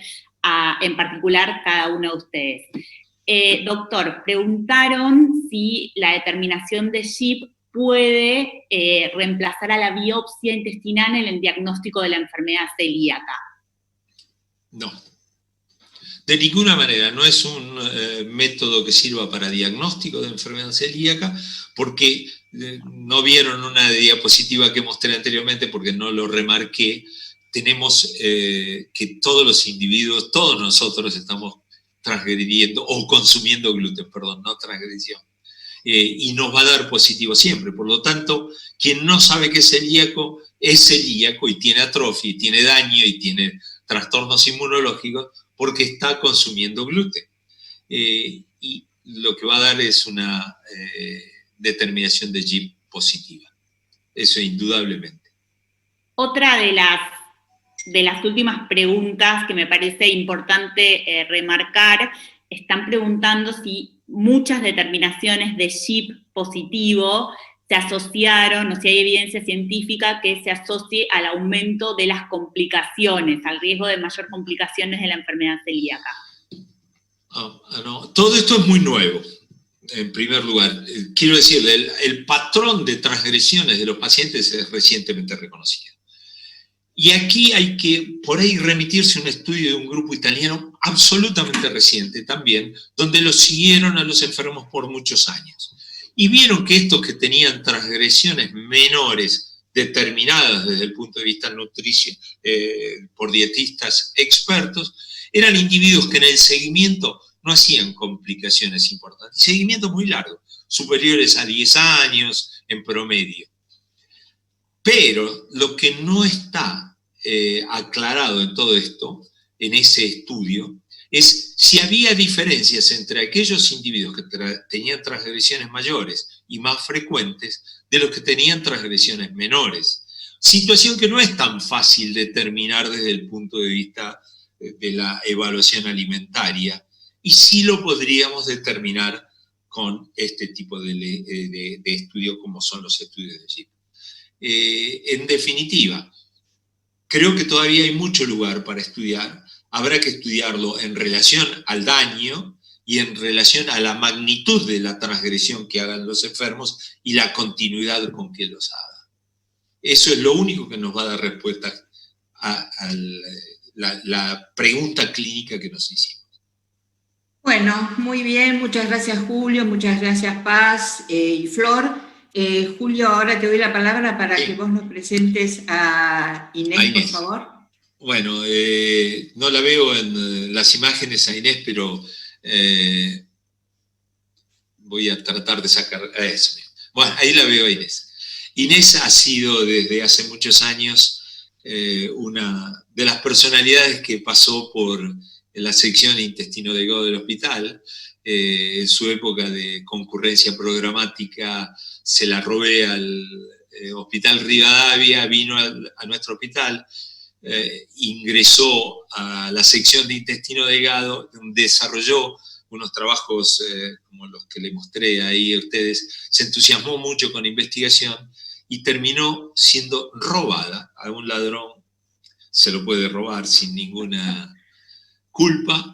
en particular cada uno de ustedes. Doctor, preguntaron si la determinación de GIP puede reemplazar a la biopsia intestinal en el diagnóstico de la enfermedad celíaca. No. De ninguna manera, no es un método que sirva para diagnóstico de enfermedad celíaca, porque no vieron una diapositiva que mostré anteriormente porque no lo remarqué. Tenemos que todos los individuos, todos nosotros estamos transgrediendo o consumiendo gluten, perdón, no transgresión. y nos va a dar positivo siempre. Por lo tanto, quien no sabe que es celíaco y tiene atrofia, y tiene daño, y tiene trastornos inmunológicos porque está consumiendo gluten. Y lo que va a dar es una determinación de GIP positiva. Eso indudablemente. Otra de las últimas preguntas que me parece importante remarcar, están preguntando si muchas determinaciones de GIP positivo se asociaron, o si hay evidencia científica que se asocie al aumento de las complicaciones, al riesgo de mayor complicaciones de la enfermedad celíaca. No. Todo esto es muy nuevo, en primer lugar. Quiero decirle, el patrón de transgresiones de los pacientes es recientemente reconocido. Y aquí hay que, por ahí, remitirse a un estudio de un grupo italiano absolutamente reciente también, donde los siguieron a los enfermos por muchos años. Y vieron que estos que tenían transgresiones menores determinadas desde el punto de vista nutricio por dietistas expertos, eran individuos que en el seguimiento no hacían complicaciones importantes. Seguimientos muy largos, superiores a 10 años en promedio. Pero lo que no está aclarado en todo esto, en ese estudio, es si había diferencias entre aquellos individuos que tenían transgresiones mayores y más frecuentes de los que tenían transgresiones menores. Situación que no es tan fácil determinar desde el punto de vista de la evaluación alimentaria, y sí lo podríamos determinar con este tipo de estudios como son los estudios de GIP. En definitiva, creo que todavía hay mucho lugar para estudiar. Habrá que estudiarlo en relación al daño y en relación a la magnitud de la transgresión que hagan los enfermos y la continuidad con que los hagan. Eso es lo único que nos va a dar respuesta a la pregunta clínica que nos hicimos. Bueno, muy bien, muchas gracias Julio, muchas gracias Paz y Flor. Julio, ahora te doy la palabra para que vos nos presentes a Inés, por favor. Bueno, no la veo en las imágenes a Inés, pero voy a tratar de sacar eso mismo. Bueno, ahí la veo a Inés. Inés ha sido desde hace muchos años una de las personalidades que pasó por la sección de intestino delgado del hospital. En su época de concurrencia programática se la robé al Hospital Rivadavia, vino a nuestro hospital, ingresó a la sección de intestino delgado, desarrolló unos trabajos como los que le mostré ahí a ustedes, se entusiasmó mucho con la investigación y terminó siendo robada. A un ladrón se lo puede robar sin ninguna culpa,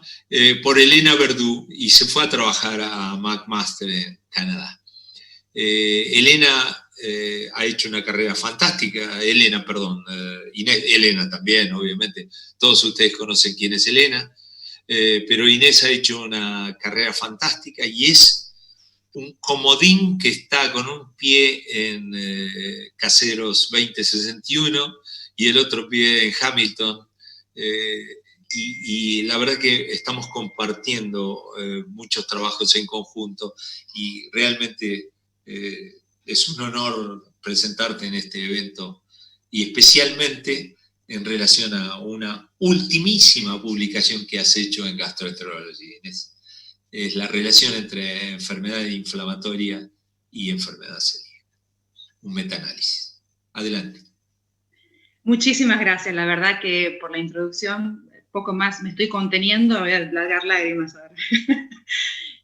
por Elena Verdú, y se fue a trabajar a McMaster en Canadá. Elena ha hecho una carrera fantástica, Elena también, obviamente, todos ustedes conocen quién es Elena, pero Inés ha hecho una carrera fantástica y es un comodín que está con un pie en Caseros 2061 y el otro pie en Hamilton, y la verdad que estamos compartiendo muchos trabajos en conjunto y realmente es un honor presentarte en este evento y especialmente en relación a una ultimísima publicación que has hecho en Gastroenterología. Es la relación entre enfermedad inflamatoria y enfermedad celíaca. Un metaanálisis. Adelante. Muchísimas gracias, la verdad que por la introducción, poco más me estoy conteniendo, voy a largar lágrimas ahora.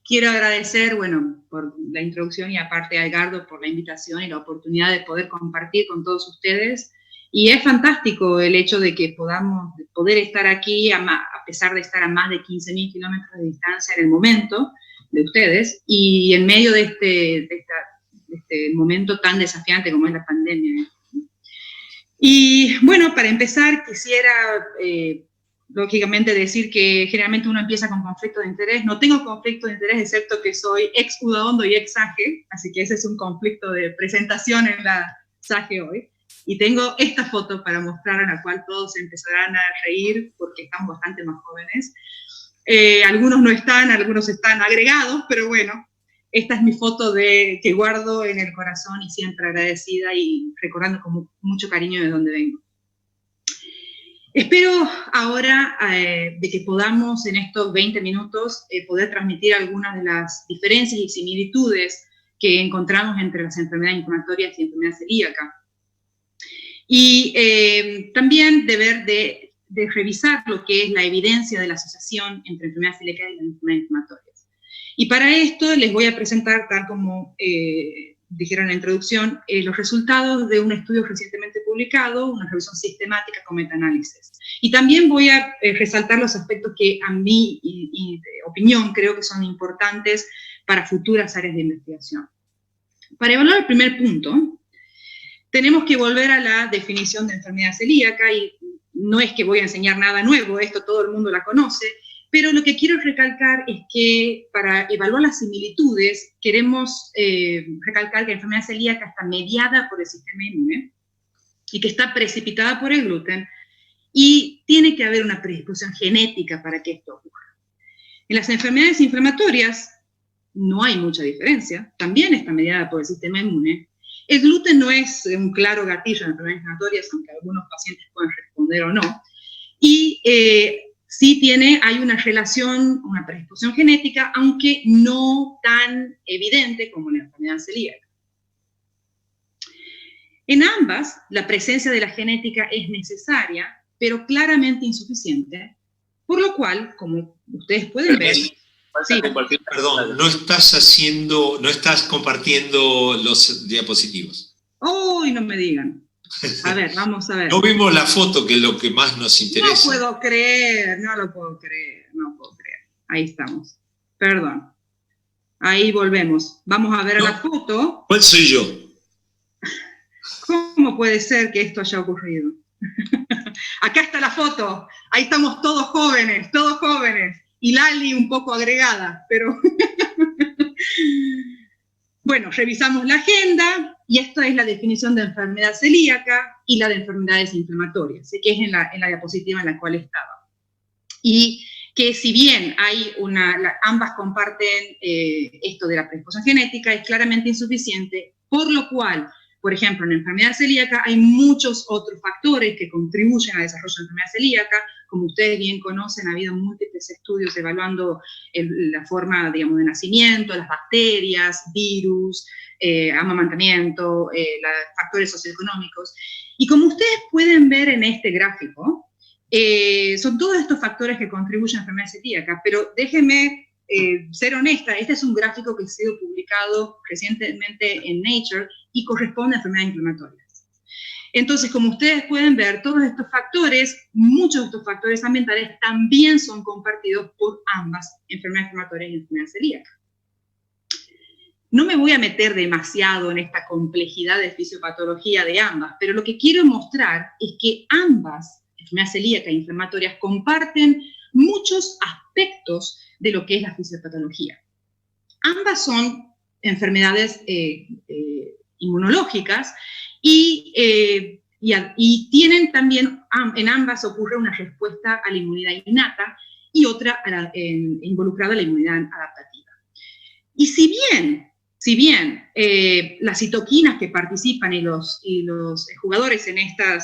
Quiero agradecer, bueno, por la introducción y aparte a Edgardo por la invitación y la oportunidad de poder compartir con todos ustedes. Y es fantástico el hecho de que podamos poder estar aquí, a pesar de estar a más de 15.000 kilómetros de distancia en el momento de ustedes, y en medio de este momento tan desafiante como es la pandemia. Y bueno, para empezar quisiera lógicamente decir que generalmente uno empieza con conflicto de interés. No tengo conflicto de interés, excepto que soy ex Udaondo y ex SAGE, así que ese es un conflicto de presentación en la SAGE hoy. Y tengo esta foto para mostrar, a la cual todos empezarán a reír porque estamos bastante más jóvenes. Algunos no están, algunos están agregados, pero bueno, esta es mi foto que guardo en el corazón y siempre agradecida y recordando con mucho cariño de dónde vengo. Espero ahora de que podamos en estos 20 minutos poder transmitir algunas de las diferencias y similitudes que encontramos entre las enfermedades inflamatorias y enfermedad celíaca. Y también de revisar lo que es la evidencia de la asociación entre enfermedad celíaca y las enfermedades inflamatorias. Y para esto les voy a presentar, tal como dijeron en la introducción, los resultados de un estudio recientemente publicado, una revisión sistemática con metaanálisis. Y también voy a resaltar los aspectos que a mi opinión creo que son importantes para futuras áreas de investigación. Para evaluar el primer punto, tenemos que volver a la definición de enfermedad celíaca, y no es que voy a enseñar nada nuevo, esto todo el mundo la conoce, pero lo que quiero recalcar es que para evaluar las similitudes, queremos recalcar que la enfermedad celíaca está mediada por el sistema inmune y que está precipitada por el gluten, y tiene que haber una predisposición genética para que esto ocurra. En las enfermedades inflamatorias no hay mucha diferencia, también está mediada por el sistema inmune. El gluten no es un claro gatillo en enfermedades inflamatorias, aunque algunos pacientes pueden responder o no, y sí hay una relación, una predisposición genética, aunque no tan evidente como en la enfermedad celíaca. En ambas, la presencia de la genética es necesaria, pero claramente insuficiente, por lo cual, como ustedes pueden ver... Sí. Perdón, no estás compartiendo los diapositivos. ¡Uy, no me digan! A ver, vamos a ver. No vimos la foto, que es lo que más nos interesa. No puedo creer, no lo puedo creer, no puedo creer. Ahí estamos. Perdón. Ahí volvemos. Vamos a ver la foto. ¿Cuál soy yo? ¿Cómo puede ser que esto haya ocurrido? Acá está la foto. Ahí estamos todos jóvenes, todos jóvenes. Y Lali un poco agregada, pero... Bueno, revisamos la agenda, y esta es la definición de enfermedad celíaca y la de enfermedades inflamatorias, que es en la diapositiva en la cual estaba. Y que si bien ambas comparten esto de la predisposición genética, es claramente insuficiente, por lo cual, por ejemplo, en la enfermedad celíaca hay muchos otros factores que contribuyen al desarrollo de la enfermedad celíaca. Como ustedes bien conocen, ha habido múltiples estudios evaluando la forma, digamos, de nacimiento, las bacterias, virus, amamantamiento, factores socioeconómicos. Y como ustedes pueden ver en este gráfico, son todos estos factores que contribuyen a la enfermedad celíaca, pero déjenme ser honesta, este es un gráfico que ha sido publicado recientemente en Nature y corresponde a enfermedades inflamatorias. Entonces, como ustedes pueden ver, todos estos factores, muchos de estos factores ambientales también son compartidos por ambas enfermedades inflamatorias y enfermedad celíaca. No me voy a meter demasiado en esta complejidad de fisiopatología de ambas, pero lo que quiero mostrar es que ambas, enfermedad celíaca e inflamatorias, comparten muchos aspectos de lo que es la fisiopatología. Ambas son enfermedades inmunológicas, y tienen también, en ambas ocurre una respuesta a la inmunidad innata y otra involucrada a la inmunidad adaptativa. Y si bien las citoquinas que participan y los jugadores en esta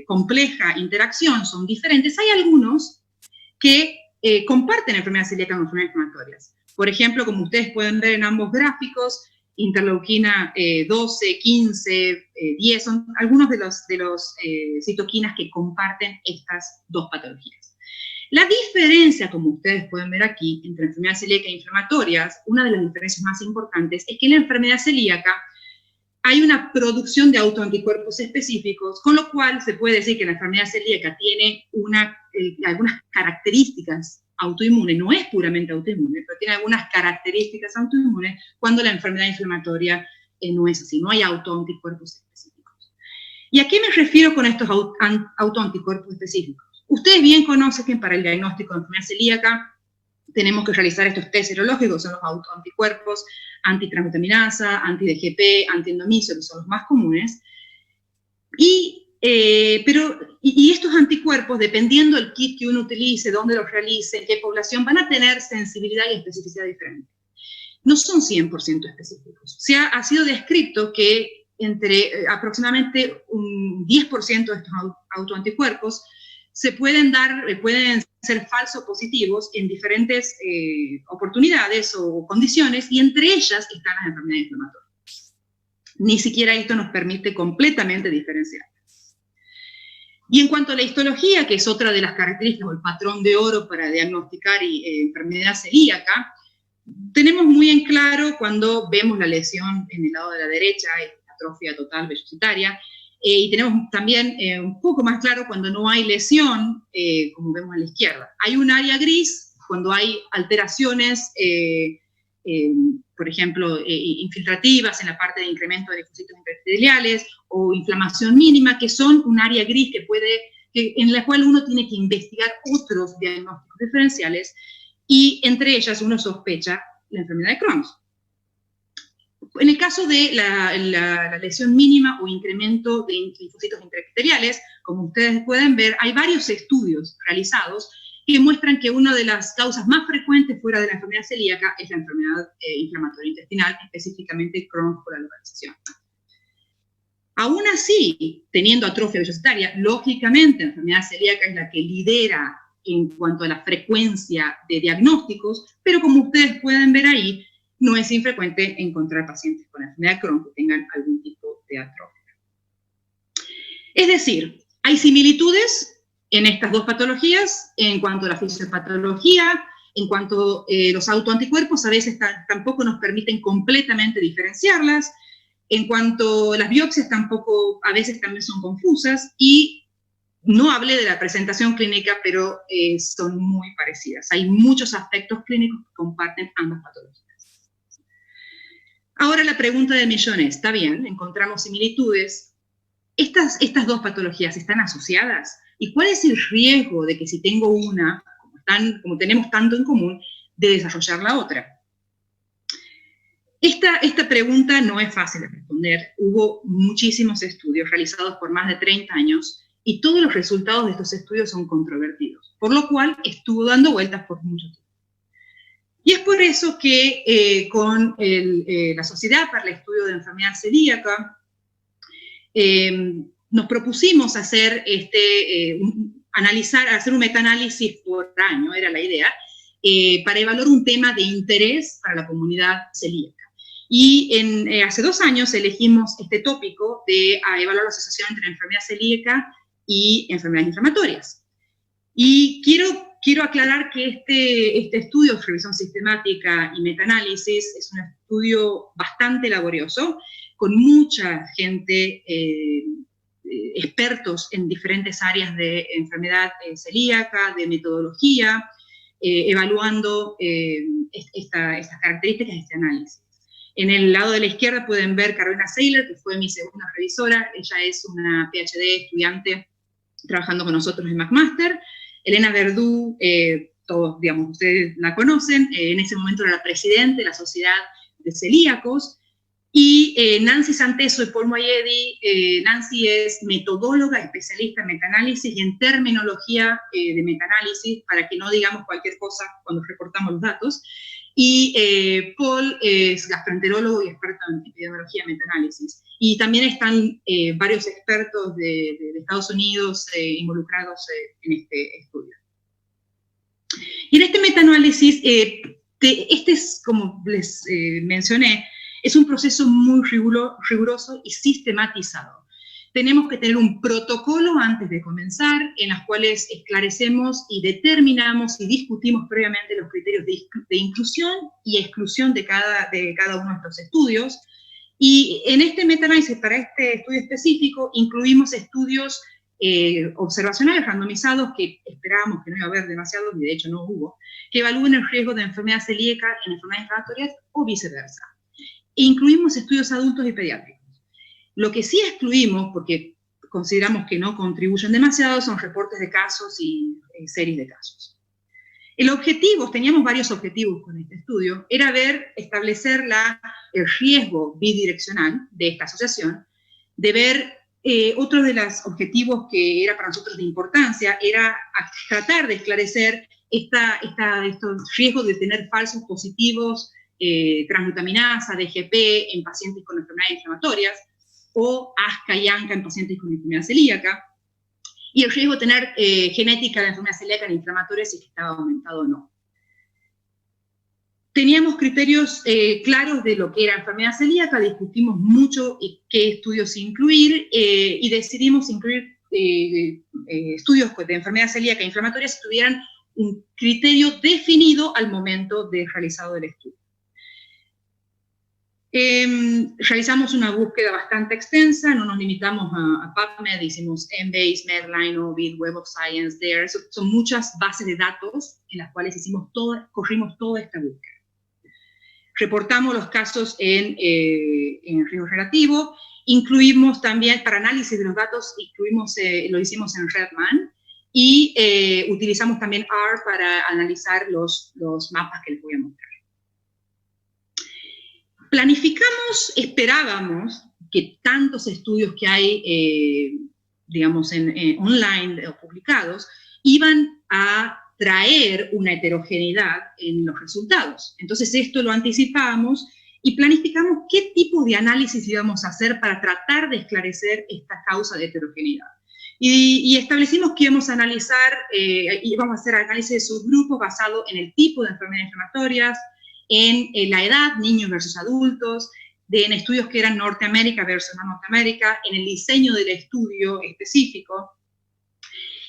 compleja interacción son diferentes, hay algunos que comparten enfermedades celíacas con enfermedades inflamatorias. Por ejemplo, como ustedes pueden ver en ambos gráficos, interleuquina 12, 15, 10, son algunos de los citoquinas que comparten estas dos patologías. La diferencia, como ustedes pueden ver aquí, entre enfermedad celíaca e inflamatorias, una de las diferencias más importantes es que en la enfermedad celíaca hay una producción de autoanticuerpos específicos, con lo cual se puede decir que la enfermedad celíaca tiene algunas características autoinmune, no es puramente autoinmune, pero tiene algunas características autoinmunes, cuando la enfermedad inflamatoria no es así, no hay autoanticuerpos específicos. ¿Y a qué me refiero con estos autoanticuerpos específicos? Ustedes bien conocen que para el diagnóstico de enfermedad celíaca tenemos que realizar estos test serológicos, son los autoanticuerpos, antitransglutaminasa, anti-DGP, anti-endomisio, que son los más comunes, y estos anticuerpos, dependiendo del kit que uno utilice, dónde los realice, en qué población, van a tener sensibilidad y especificidad diferente. no son 100% específicos. Ha sido descrito que entre aproximadamente un 10% de estos autoanticuerpos pueden ser falsos positivos en diferentes oportunidades o condiciones, y entre ellas están las enfermedades inflamatorias. Ni siquiera esto nos permite completamente diferenciar. Y en cuanto a la histología, que es otra de las características o el patrón de oro para diagnosticar enfermedad celíaca, tenemos muy en claro cuando vemos la lesión en el lado de la derecha, atrofia total vellositaria, y tenemos también un poco más claro cuando no hay lesión, como vemos a la izquierda. Hay un área gris cuando hay alteraciones, por ejemplo, infiltrativas en la parte de incremento de linfocitos intraepiteliales o inflamación mínima, que son un área gris en la cual uno tiene que investigar otros diagnósticos diferenciales, y entre ellas uno sospecha la enfermedad de Crohn. En el caso de la lesión mínima o incremento de linfocitos intraepiteliales, como ustedes pueden ver, hay varios estudios realizados que muestran que una de las causas más frecuentes fuera de la enfermedad celíaca es la enfermedad inflamatoria intestinal, específicamente Crohn por la localización. Aún así, teniendo atrofia vellositaria, lógicamente la enfermedad celíaca es la que lidera en cuanto a la frecuencia de diagnósticos, pero como ustedes pueden ver ahí, no es infrecuente encontrar pacientes con enfermedad de Crohn que tengan algún tipo de atrofia. Es decir, hay similitudes en estas dos patologías en cuanto a la fisiopatología, en cuanto a los autoanticuerpos, a veces tampoco nos permiten completamente diferenciarlas, en cuanto a las biopsias tampoco, a veces también son confusas, y no hablé de la presentación clínica, pero son muy parecidas. Hay muchos aspectos clínicos que comparten ambas patologías. Ahora la pregunta del millón es, está bien, encontramos similitudes, ¿estas dos patologías están asociadas? ¿Y cuál es el riesgo de que si tengo una, como tenemos tanto en común, de desarrollar la otra? Esta pregunta no es fácil de responder. Hubo muchísimos estudios realizados por más de 30 años y todos los resultados de estos estudios son controvertidos, por lo cual estuvo dando vueltas por mucho tiempo. Y es por eso que con la Sociedad para el Estudio de Enfermedad Celíaca nos propusimos hacer hacer un metaanálisis por año, era la idea, para evaluar un tema de interés para la comunidad celíaca. Y hace 2 años elegimos este tópico de evaluar la asociación entre enfermedad celíaca y enfermedades inflamatorias. Y quiero aclarar que este estudio de revisión sistemática y metaanálisis es un estudio bastante laborioso, con mucha gente, expertos en diferentes áreas de enfermedad celíaca, de metodología, evaluando estas características de este análisis. En el lado de la izquierda pueden ver Carolina Seiler, que fue mi segunda revisora. Ella es una PhD estudiante trabajando con nosotros en McMaster. Elena Verdú, todos, digamos, ustedes la conocen, en ese momento era la presidente de la Sociedad de Celíacos. Y Nancy Santeso y Paul Moayedi. Nancy es metodóloga, especialista en metaanálisis y en terminología de metaanálisis, para que no digamos cualquier cosa cuando reportamos los datos. Y Paul es gastroenterólogo y experto en epidemiología y metaanálisis. Y también están varios expertos de Estados Unidos involucrados en este estudio. Y en este metaanálisis, este es, como les mencioné, es un proceso muy riguroso y sistematizado. Tenemos que tener un protocolo antes de comenzar, en las cuales esclarecemos y determinamos y discutimos previamente los criterios de inclusión y exclusión de cada uno de estos estudios. Y en este metaanálisis, para este estudio específico, incluimos estudios observacionales randomizados, que esperábamos que no iba a haber demasiados, y de hecho no hubo, que evalúen el riesgo de enfermedad celíaca en enfermedades inflamatorias o viceversa. E incluimos estudios adultos y pediátricos. Lo que sí excluimos, porque consideramos que no contribuyen demasiado, son reportes de casos y series de casos. Teníamos varios objetivos con este estudio, era establecer el riesgo bidireccional de esta asociación, de ver otro de los objetivos que era para nosotros de importancia, era tratar de esclarecer estos riesgos de tener falsos positivos transglutaminasa, DGP, en pacientes con enfermedades inflamatorias, o ASCA y ANCA en pacientes con enfermedad celíaca, y el riesgo de tener genética de enfermedad celíaca en inflamatoria si estaba aumentado o no. Teníamos criterios claros de lo que era enfermedad celíaca, discutimos mucho qué estudios incluir, y decidimos incluir estudios de enfermedad celíaca e inflamatoria si tuvieran un criterio definido al momento de realizado del estudio. Realizamos una búsqueda bastante extensa, no nos limitamos a PubMed, hicimos Embase, Medline, Ovid, Web of Science, There, son muchas bases de datos en las cuales corrimos toda esta búsqueda. Reportamos los casos en riesgo relativo, incluimos también, para análisis de los datos, lo hicimos en Redman, y utilizamos también R para analizar los mapas que les voy a mostrar. Planificamos, esperábamos que tantos estudios que hay, digamos, online o publicados, iban a traer una heterogeneidad en los resultados. Entonces esto lo anticipamos y planificamos qué tipo de análisis íbamos a hacer para tratar de esclarecer esta causa de heterogeneidad. Y establecimos que íbamos a analizar, íbamos a hacer análisis de subgrupos basado en el tipo de enfermedades inflamatorias, en la edad, niños versus adultos, en estudios que eran Norteamérica versus no Norteamérica, en el diseño del estudio específico.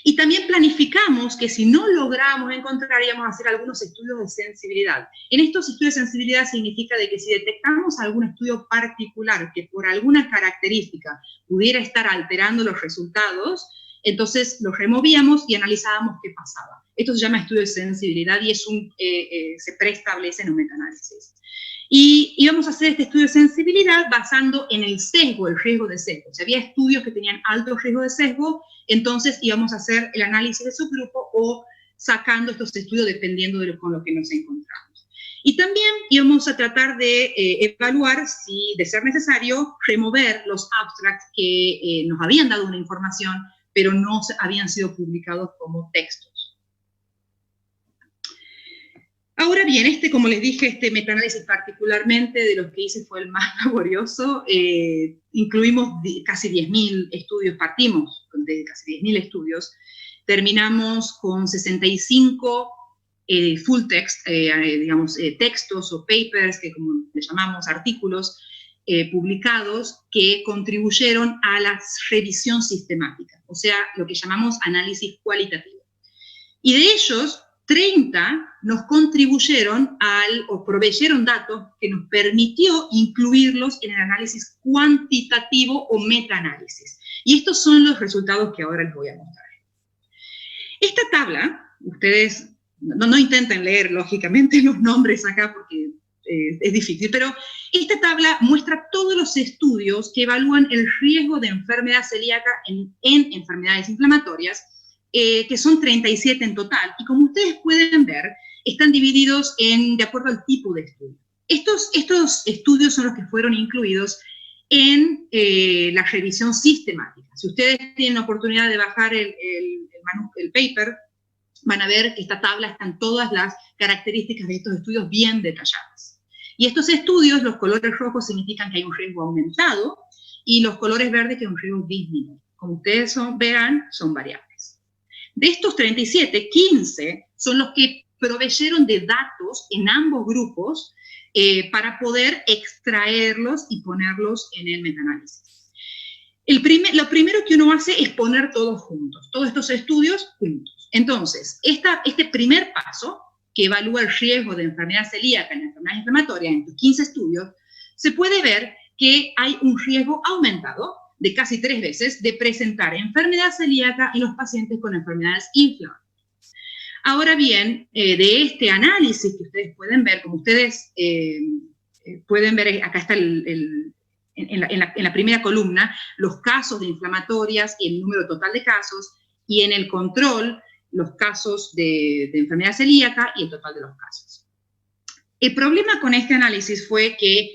Y también planificamos que si no logramos encontrar, íbamos a hacer algunos estudios de sensibilidad. En estos estudios de sensibilidad significa de que si detectamos algún estudio particular que por alguna característica pudiera estar alterando los resultados, entonces los removíamos y analizábamos qué pasaba. Esto se llama estudio de sensibilidad y se preestablece en un metaanálisis. Y íbamos a hacer este estudio de sensibilidad basando en el sesgo, el riesgo de sesgo. Si había estudios que tenían alto riesgo de sesgo, entonces íbamos a hacer el análisis de subgrupo o sacando estos estudios dependiendo con lo que nos encontramos. Y también íbamos a tratar de evaluar si, de ser necesario, remover los abstracts que nos habían dado una información, pero no habían sido publicados como textos. Ahora bien, como les dije, este metaanálisis particularmente de los que hice fue el más laborioso. Incluimos casi 10.000 estudios, partimos de casi 10.000 estudios. Terminamos con 65 full text, digamos, textos o papers, que como le llamamos, artículos publicados que contribuyeron a la revisión sistemática, o sea, lo que llamamos análisis cualitativo. Y de ellos, 30 nos contribuyeron o proveyeron datos que nos permitió incluirlos en el análisis cuantitativo o metaanálisis. Y estos son los resultados que ahora les voy a mostrar. Esta tabla, ustedes no intenten leer lógicamente los nombres acá porque es difícil, pero esta tabla muestra todos los estudios que evalúan el riesgo de enfermedad celíaca en enfermedades inflamatorias, que son 37 en total, y como ustedes pueden ver, están divididos de acuerdo al tipo de estudio. Estos estudios son los que fueron incluidos en la revisión sistemática. Si ustedes tienen la oportunidad de bajar el paper, van a ver que esta tabla están todas las características de estos estudios bien detalladas. Y estos estudios, los colores rojos significan que hay un riesgo aumentado, y los colores verdes que hay un riesgo disminuido. Como ustedes verán, son variables. De estos 37, 15 son los que proveyeron de datos en ambos grupos para poder extraerlos y ponerlos en el metaanálisis. Lo primero que uno hace es poner todos juntos, todos estos estudios juntos. Entonces, este primer paso, que evalúa el riesgo de enfermedad celíaca en enfermedades inflamatorias en estos 15 estudios, se puede ver que hay un riesgo aumentado de casi 3 veces de presentar enfermedad celíaca en los pacientes con enfermedades inflamatorias. Ahora bien, de este análisis que ustedes pueden ver, como ustedes pueden ver, acá está en la primera columna, los casos de inflamatorias y el número total de casos, y en el control, los casos de enfermedad celíaca y el total de los casos. El problema con este análisis fue que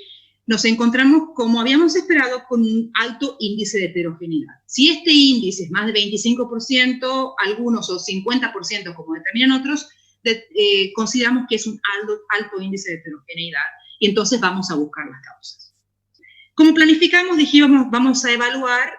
nos encontramos, como habíamos esperado, con un alto índice de heterogeneidad. Si este índice es más de 25%, algunos o 50%, como determinan otros, consideramos que es un alto índice de heterogeneidad y entonces vamos a buscar las causas. Como planificamos, dijimos, vamos a evaluar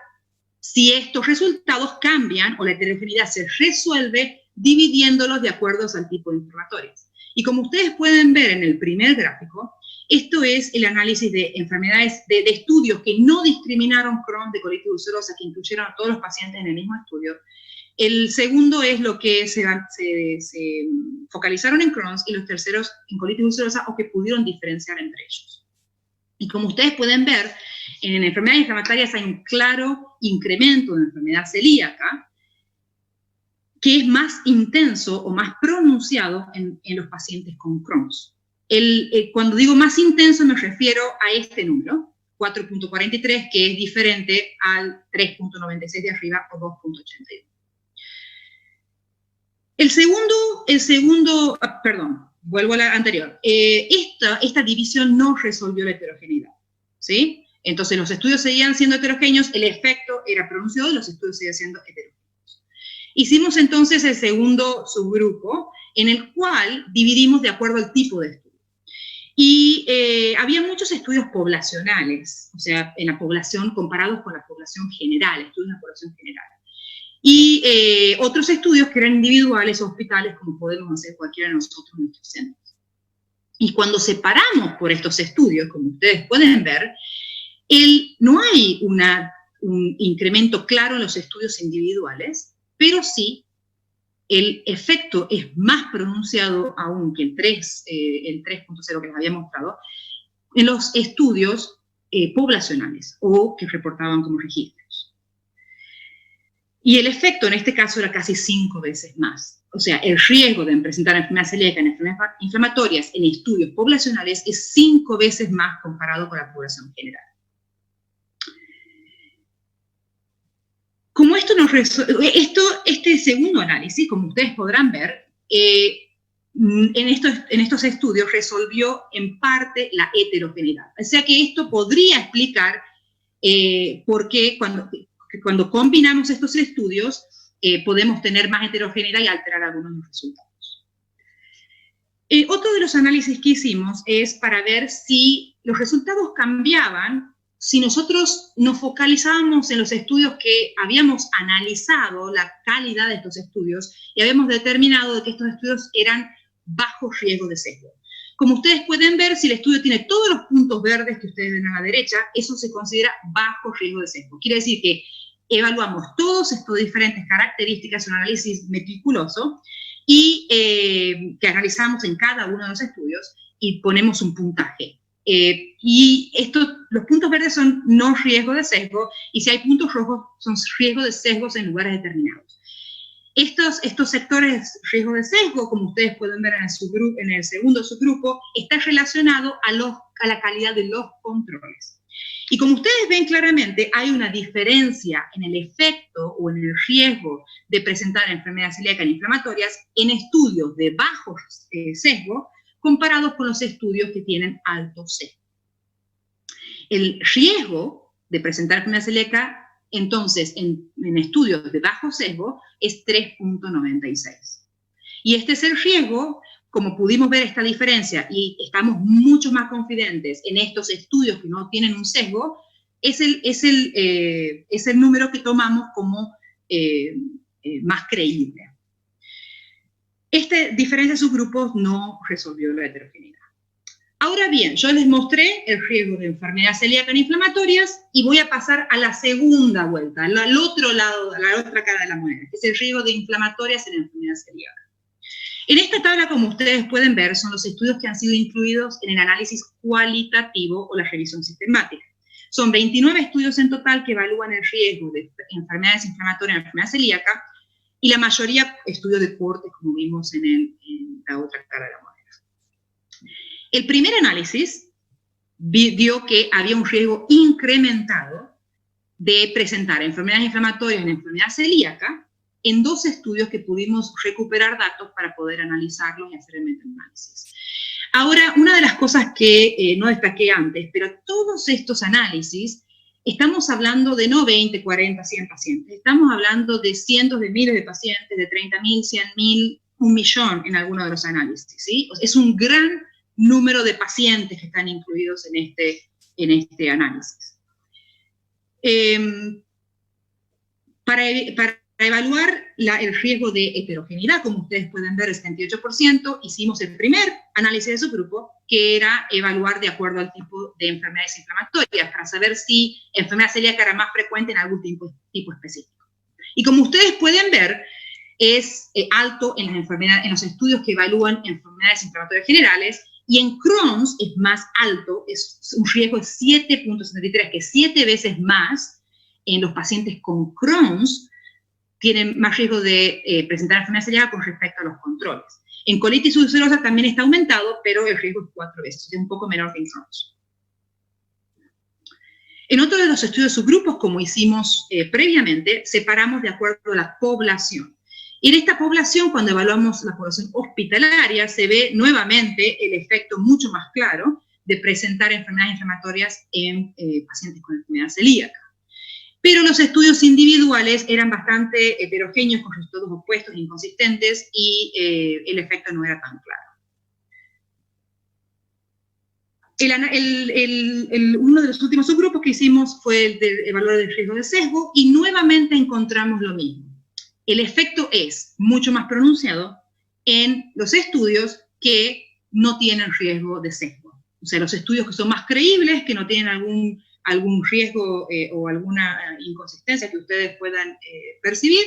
si estos resultados cambian o la heterogeneidad se resuelve dividiéndolos de acuerdo al tipo de inflamatorios. Y como ustedes pueden ver en el primer gráfico, esto es el análisis de enfermedades, de estudios que no discriminaron Crohn de colitis ulcerosa, que incluyeron a todos los pacientes en el mismo estudio. El segundo es lo que se focalizaron en Crohn's y los terceros en colitis ulcerosa o que pudieron diferenciar entre ellos. Y como ustedes pueden ver, en enfermedades inflamatorias hay un claro incremento de enfermedad celíaca que es más intenso o más pronunciado en los pacientes con Crohn's. Cuando digo más intenso me refiero a este número, 4.43, que es diferente al 3.96 de arriba o 2.81. Vuelvo a la anterior. Esta división no resolvió la heterogeneidad, ¿sí? Entonces los estudios seguían siendo heterogéneos, el efecto era pronunciado y los estudios seguían siendo heterogéneos. Hicimos entonces el segundo subgrupo, en el cual dividimos de acuerdo al tipo de estudio. Y había muchos estudios poblacionales, o sea, en la población comparados con la población general, estudios en la población general. Y otros estudios que eran individuales o hospitales, como podemos hacer cualquiera de nosotros en nuestros centros. Y cuando separamos por estos estudios, como ustedes pueden ver, no hay un incremento claro en los estudios individuales, pero sí el efecto es más pronunciado aún que el 3.0 que les había mostrado, en los estudios poblacionales o que reportaban como registros. Y el efecto en este caso era casi 5 veces más. O sea, el riesgo de presentar enfermedad celíaca en enfermedades inflamatorias en estudios poblacionales es 5 veces más comparado con la población general. Como este segundo análisis, como ustedes podrán ver, en estos estudios resolvió en parte la heterogeneidad. O sea que esto podría explicar por qué cuando combinamos estos estudios podemos tener más heterogeneidad y alterar algunos de los resultados. Otro de los análisis que hicimos es para ver si los resultados cambiaban si nosotros nos focalizábamos en los estudios que habíamos analizado, la calidad de estos estudios, y habíamos determinado de que estos estudios eran bajo riesgo de sesgo. Como ustedes pueden ver, si el estudio tiene todos los puntos verdes que ustedes ven a la derecha, eso se considera bajo riesgo de sesgo. Quiere decir que evaluamos todas estas diferentes características, un análisis meticuloso, y que analizamos en cada uno de los estudios y ponemos un puntaje. Los puntos verdes son no riesgo de sesgo, y si hay puntos rojos son riesgo de sesgos en lugares determinados. Estos sectores riesgo de sesgo, como ustedes pueden ver en el segundo subgrupo, está relacionado a la calidad de los controles. Y como ustedes ven claramente, hay una diferencia en el efecto o en el riesgo de presentar enfermedades celíacas inflamatorias en estudios de bajo sesgo comparados con los estudios que tienen alto sesgo. El riesgo de presentar enfermedad celíaca, entonces, en estudios de bajo sesgo, es 3.96. Y este es el riesgo, como pudimos ver esta diferencia, y estamos mucho más confidentes en estos estudios que no tienen un sesgo, es el número que tomamos como más creíble. Esta diferencia de subgrupos no resolvió la heterogeneidad. Ahora bien, yo les mostré el riesgo de enfermedades celíacas inflamatorias y voy a pasar a la segunda vuelta, al otro lado, a la otra cara de la moneda, que es el riesgo de inflamatorias en enfermedades celíacas. En esta tabla, como ustedes pueden ver, son los estudios que han sido incluidos en el análisis cualitativo o la revisión sistemática. Son 29 estudios en total que evalúan el riesgo de enfermedades inflamatorias en enfermedad celíaca, y la mayoría estudios de cortes, como vimos en la otra cara de la moneda. El primer análisis dio que había un riesgo incrementado de presentar enfermedades inflamatorias en enfermedad celíaca en 2 estudios que pudimos recuperar datos para poder analizarlos y hacer el metaanálisis. Ahora, una de las cosas que no destaqué antes, pero todos estos análisis, estamos hablando de no 20, 40, 100 pacientes, estamos hablando de cientos de miles de pacientes, de 30.000, 100.000, 1 millón en algunos de los análisis, ¿sí? Es un gran número de pacientes que están incluidos en este análisis. Para evaluar el riesgo de heterogeneidad, como ustedes pueden ver, el 78%, hicimos el primer análisis de subgrupo, que era evaluar de acuerdo al tipo de enfermedades inflamatorias, para saber si enfermedad celíaca era más frecuente en algún tipo específico. Y como ustedes pueden ver, es alto en los estudios que evalúan enfermedades inflamatorias generales, y en Crohn's es más alto, es un riesgo de 7.73, que es 7 veces más en los pacientes con Crohn's, tienen más riesgo de presentar enfermedad celíaca con respecto a los controles. En colitis ulcerosa también está aumentado, pero el riesgo es 4 veces, es un poco menor que en Crohn's. En otro de los estudios subgrupos, como hicimos previamente, separamos de acuerdo a la población. Y en esta población, cuando evaluamos la población hospitalaria, se ve nuevamente el efecto mucho más claro de presentar enfermedades inflamatorias en pacientes con enfermedad celíaca. Pero los estudios individuales eran bastante heterogéneos, con resultados opuestos, inconsistentes, y el efecto no era tan claro. Uno de los últimos subgrupos que hicimos fue el de evaluar el riesgo de sesgo, y nuevamente encontramos lo mismo. El efecto es mucho más pronunciado en los estudios que no tienen riesgo de sesgo. O sea, los estudios que son más creíbles, que no tienen algún riesgo o alguna inconsistencia que ustedes puedan percibir,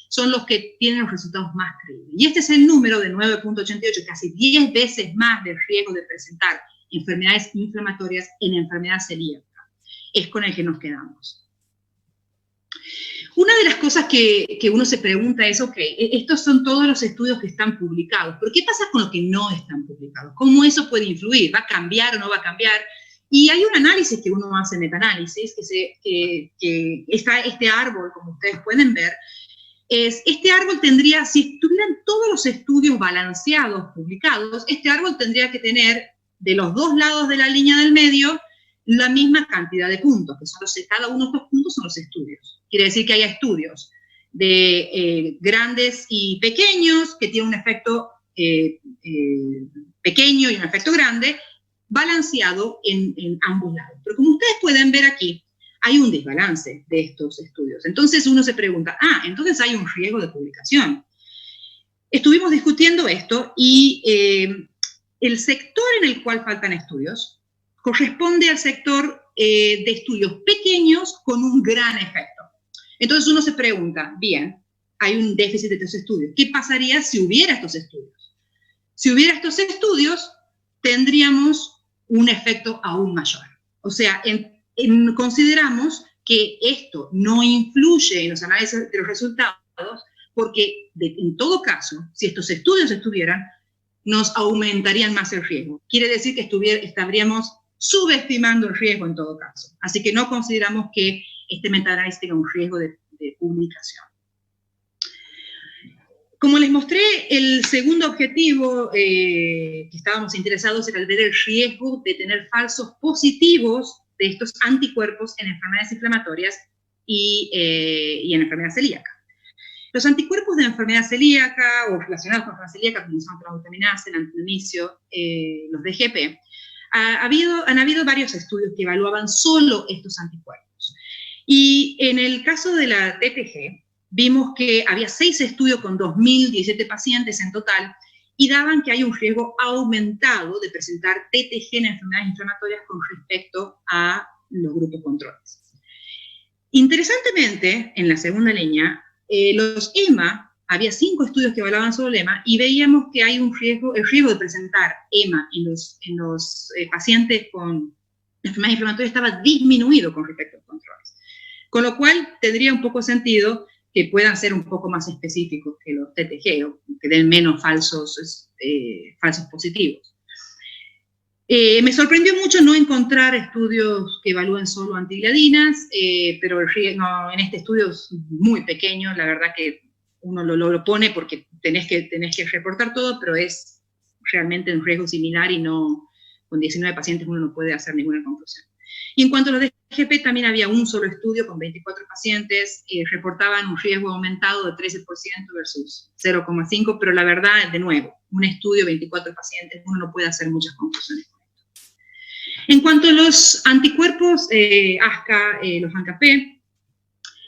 son los que tienen los resultados más creíbles. Y este es el número de 9.88, casi 10 veces más del riesgo de presentar enfermedades inflamatorias en enfermedad celíaca. Es con el que nos quedamos. Una de las cosas que uno se pregunta es, ok, estos son todos los estudios que están publicados, pero ¿qué pasa con los que no están publicados? ¿Cómo eso puede influir? ¿Va a cambiar o no va a cambiar? Y hay un análisis que uno hace en metaanálisis, que está este árbol, como ustedes pueden ver, este árbol tendría, si estuvieran todos los estudios balanceados, publicados, este árbol tendría que tener, de los dos lados de la línea del medio, la misma cantidad de puntos, que son cada uno de estos puntos son los estudios. Quiere decir que haya estudios de grandes y pequeños, que tienen un efecto pequeño y un efecto grande, balanceado en ambos lados. Pero como ustedes pueden ver aquí, hay un desbalance de estos estudios. Entonces uno se pregunta, entonces hay un riesgo de publicación. Estuvimos discutiendo esto y el sector en el cual faltan estudios corresponde al sector de estudios pequeños con un gran efecto. Entonces uno se pregunta, bien, hay un déficit de estos estudios. ¿Qué pasaría si hubiera estos estudios? Si hubiera estos estudios, tendríamos un efecto aún mayor. O sea, consideramos que esto no influye en los análisis de los resultados porque, en todo caso, si estos estudios estuvieran, nos aumentarían más el riesgo. Quiere decir que estaríamos subestimando el riesgo en todo caso. Así que no consideramos que este metaanálisis tenga un riesgo de publicación. Como les mostré, el segundo objetivo que estábamos interesados era el ver el riesgo de tener falsos positivos de estos anticuerpos en enfermedades inflamatorias y en enfermedad celíaca. Los anticuerpos de enfermedad celíaca o relacionados con enfermedad celíaca, como son la glutaminasa, el antinomicio, los DGP, han habido varios estudios que evaluaban solo estos anticuerpos. Y en el caso de la TTG, vimos que había 6 estudios con 2.017 pacientes en total y daban que hay un riesgo aumentado de presentar TTG en enfermedades inflamatorias con respecto a los grupos controles. Interesantemente, en la segunda línea, los EMA, había 5 estudios que evaluaban solo el EMA y veíamos que hay el riesgo de presentar EMA en los pacientes con enfermedades inflamatorias estaba disminuido con respecto a los controles. Con lo cual, tendría un poco sentido que puedan ser un poco más específicos que los TTG, o que den menos falsos positivos. Me sorprendió mucho no encontrar estudios que evalúen solo antigliadinas, pero en este estudio es muy pequeño, la verdad que uno lo pone porque tenés que reportar todo, pero es realmente un riesgo similar y no, con 19 pacientes uno no puede hacer ninguna conclusión. Y en cuanto a los IGP también había un solo estudio con 24 pacientes, reportaban un riesgo aumentado de 13% versus 0,5%, pero la verdad, de nuevo, un estudio, 24 pacientes, uno no puede hacer muchas conclusiones con esto. En cuanto a los anticuerpos ASCA, los ANCA-P,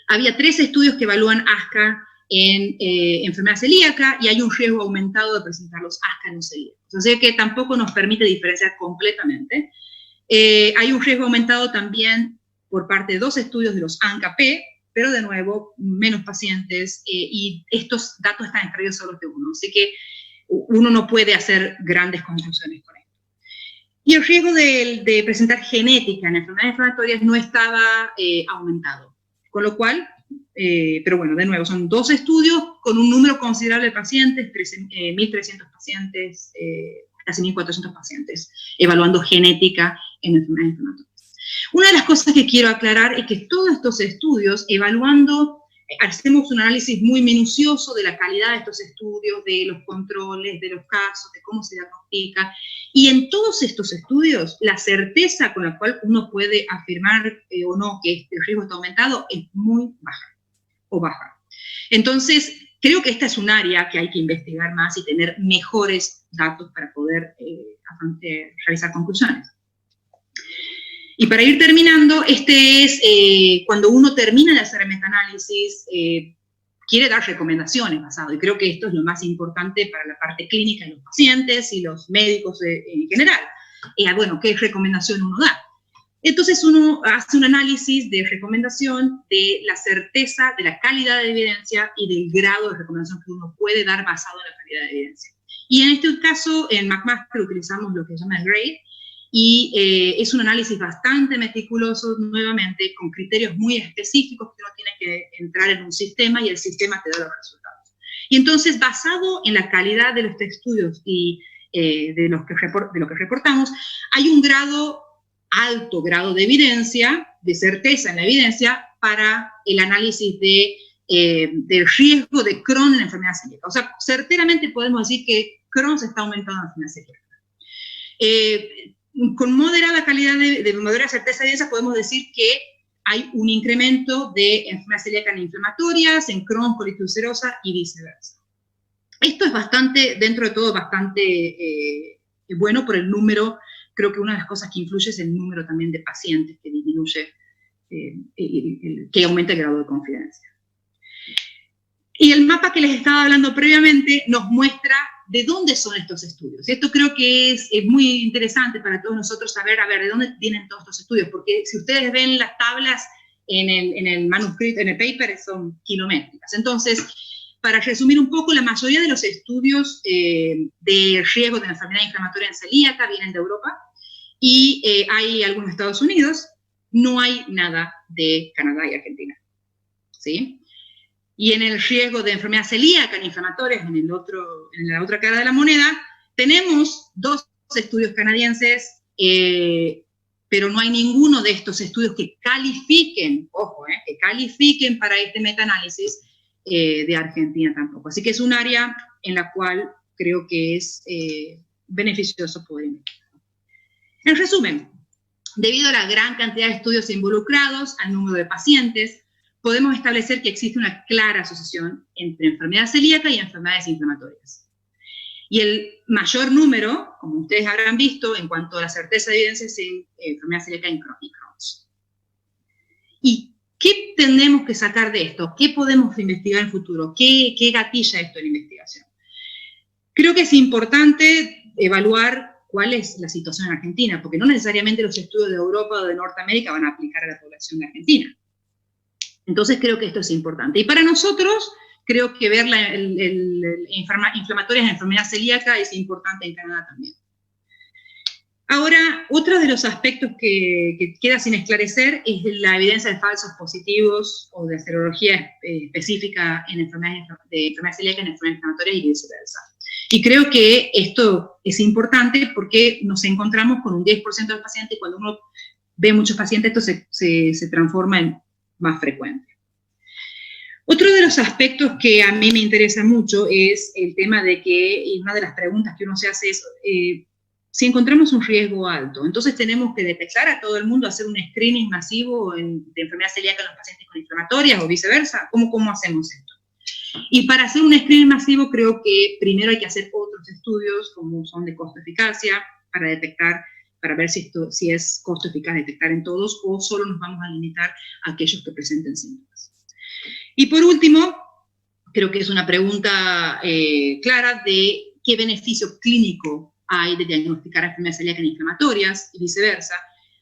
había 3 estudios que evalúan ASCA en enfermedad celíaca y hay un riesgo aumentado de presentar los ASCA no celíacos. O sea que tampoco nos permite diferenciar completamente. Hay un riesgo aumentado también por parte de 2 estudios de los ANCA-P, pero de nuevo, menos pacientes, y estos datos están extraídos solo de uno, así que uno no puede hacer grandes conclusiones con esto. Y el riesgo de presentar genética en enfermedades inflamatorias no estaba aumentado, con lo cual, pero bueno, de nuevo, son 2 estudios con un número considerable de pacientes, 1.300 pacientes, casi 1.400 pacientes, evaluando genética en enfermedades inflamatorias. Una de las cosas que quiero aclarar es que todos estos estudios, evaluando, hacemos un análisis muy minucioso de la calidad de estos estudios, de los controles, de los casos, de cómo se diagnostica, y en todos estos estudios, la certeza con la cual uno puede afirmar o no que el riesgo está aumentado es muy baja, o baja. Entonces, creo que esta es un área que hay que investigar más y tener mejores datos para poder realizar conclusiones. Y para ir terminando, este es cuando uno termina de hacer el metaanálisis, quiere dar recomendaciones basado, y creo que esto es lo más importante para la parte clínica de los pacientes y los médicos en general. Bueno, ¿qué recomendación uno da? Entonces uno hace un análisis de recomendación de la certeza, de la calidad de evidencia y del grado de recomendación que uno puede dar basado en la calidad de evidencia. Y en este caso, en McMaster utilizamos lo que se llama el GRADE, y es un análisis bastante meticuloso, nuevamente, con criterios muy específicos que uno tiene que entrar en un sistema y el sistema te da los resultados. Y entonces, basado en la calidad de los estudios y de lo que reportamos, hay un alto grado de evidencia, de certeza en la evidencia, para el análisis del riesgo de Crohn en la enfermedad celíaca. O sea, certeramente podemos decir que Crohn se está aumentando en la enfermedad celíaca. Con moderada calidad de moderada certeza de evidencia podemos decir que hay un incremento de enfermedades celíacas inflamatorias, en Crohn, colitis ulcerosa y viceversa. Esto es bastante, dentro de todo, bastante bueno por el número. Creo que una de las cosas que influye es el número también de pacientes que disminuye, que aumenta el grado de confidencia. Y el mapa que les estaba hablando previamente nos muestra de dónde son estos estudios. Y esto creo que es muy interesante para todos nosotros saber, a ver, de dónde vienen todos estos estudios, porque si ustedes ven las tablas en el manuscrito, en el paper, son kilométricas. Entonces, para resumir un poco, la mayoría de los estudios de riesgo de enfermedad inflamatoria en celíaca vienen de Europa, y hay algunos de Estados Unidos, no hay nada de Canadá y Argentina, ¿sí? Y en el riesgo de enfermedad celíaca en inflamatorias, en la otra cara de la moneda, tenemos 2 estudios canadienses, pero no hay ninguno de estos estudios que califiquen, ojo, que califiquen para este metaanálisis de Argentina tampoco. Así que es un área en la cual creo que es beneficioso poder investigar. En resumen, debido a la gran cantidad de estudios involucrados, al número de pacientes, podemos establecer que existe una clara asociación entre enfermedad celíaca y enfermedades inflamatorias. Y el mayor número, como ustedes habrán visto, en cuanto a la certeza de evidencia, es en enfermedad celíaca y Crohn's. ¿Y qué tenemos que sacar de esto? ¿Qué podemos investigar en el futuro? ¿Qué gatilla esto en investigación? Creo que es importante evaluar cuál es la situación en Argentina, porque no necesariamente los estudios de Europa o de Norteamérica van a aplicar a la población de Argentina. Entonces creo que esto es importante. Y para nosotros, creo que ver inflamatorias en enfermedad celíaca es importante en Canadá también. Ahora, otro de los aspectos que queda sin esclarecer es la evidencia de falsos positivos o de serología específica en enfermedades celíacas, en enfermedades inflamatorias y viceversa. Y creo que esto es importante porque nos encontramos con un 10% de los pacientes y cuando uno ve muchos pacientes esto se transforma en más frecuente. Otro de los aspectos que a mí me interesa mucho es el tema de que, y una de las preguntas que uno se hace es, si encontramos un riesgo alto, entonces tenemos que detectar a todo el mundo, hacer un screening masivo de enfermedad celíaca en los pacientes con inflamatorias o viceversa. ¿Cómo hacemos esto? Y para hacer un screening masivo creo que primero hay que hacer otros estudios, como son de costo-eficacia, para detectar, para ver si es costo-eficaz detectar en todos, o solo nos vamos a limitar a aquellos que presenten síntomas. Y por último, creo que es una pregunta clara de qué beneficio clínico hay de diagnosticar enfermedades celíacas inflamatorias y viceversa.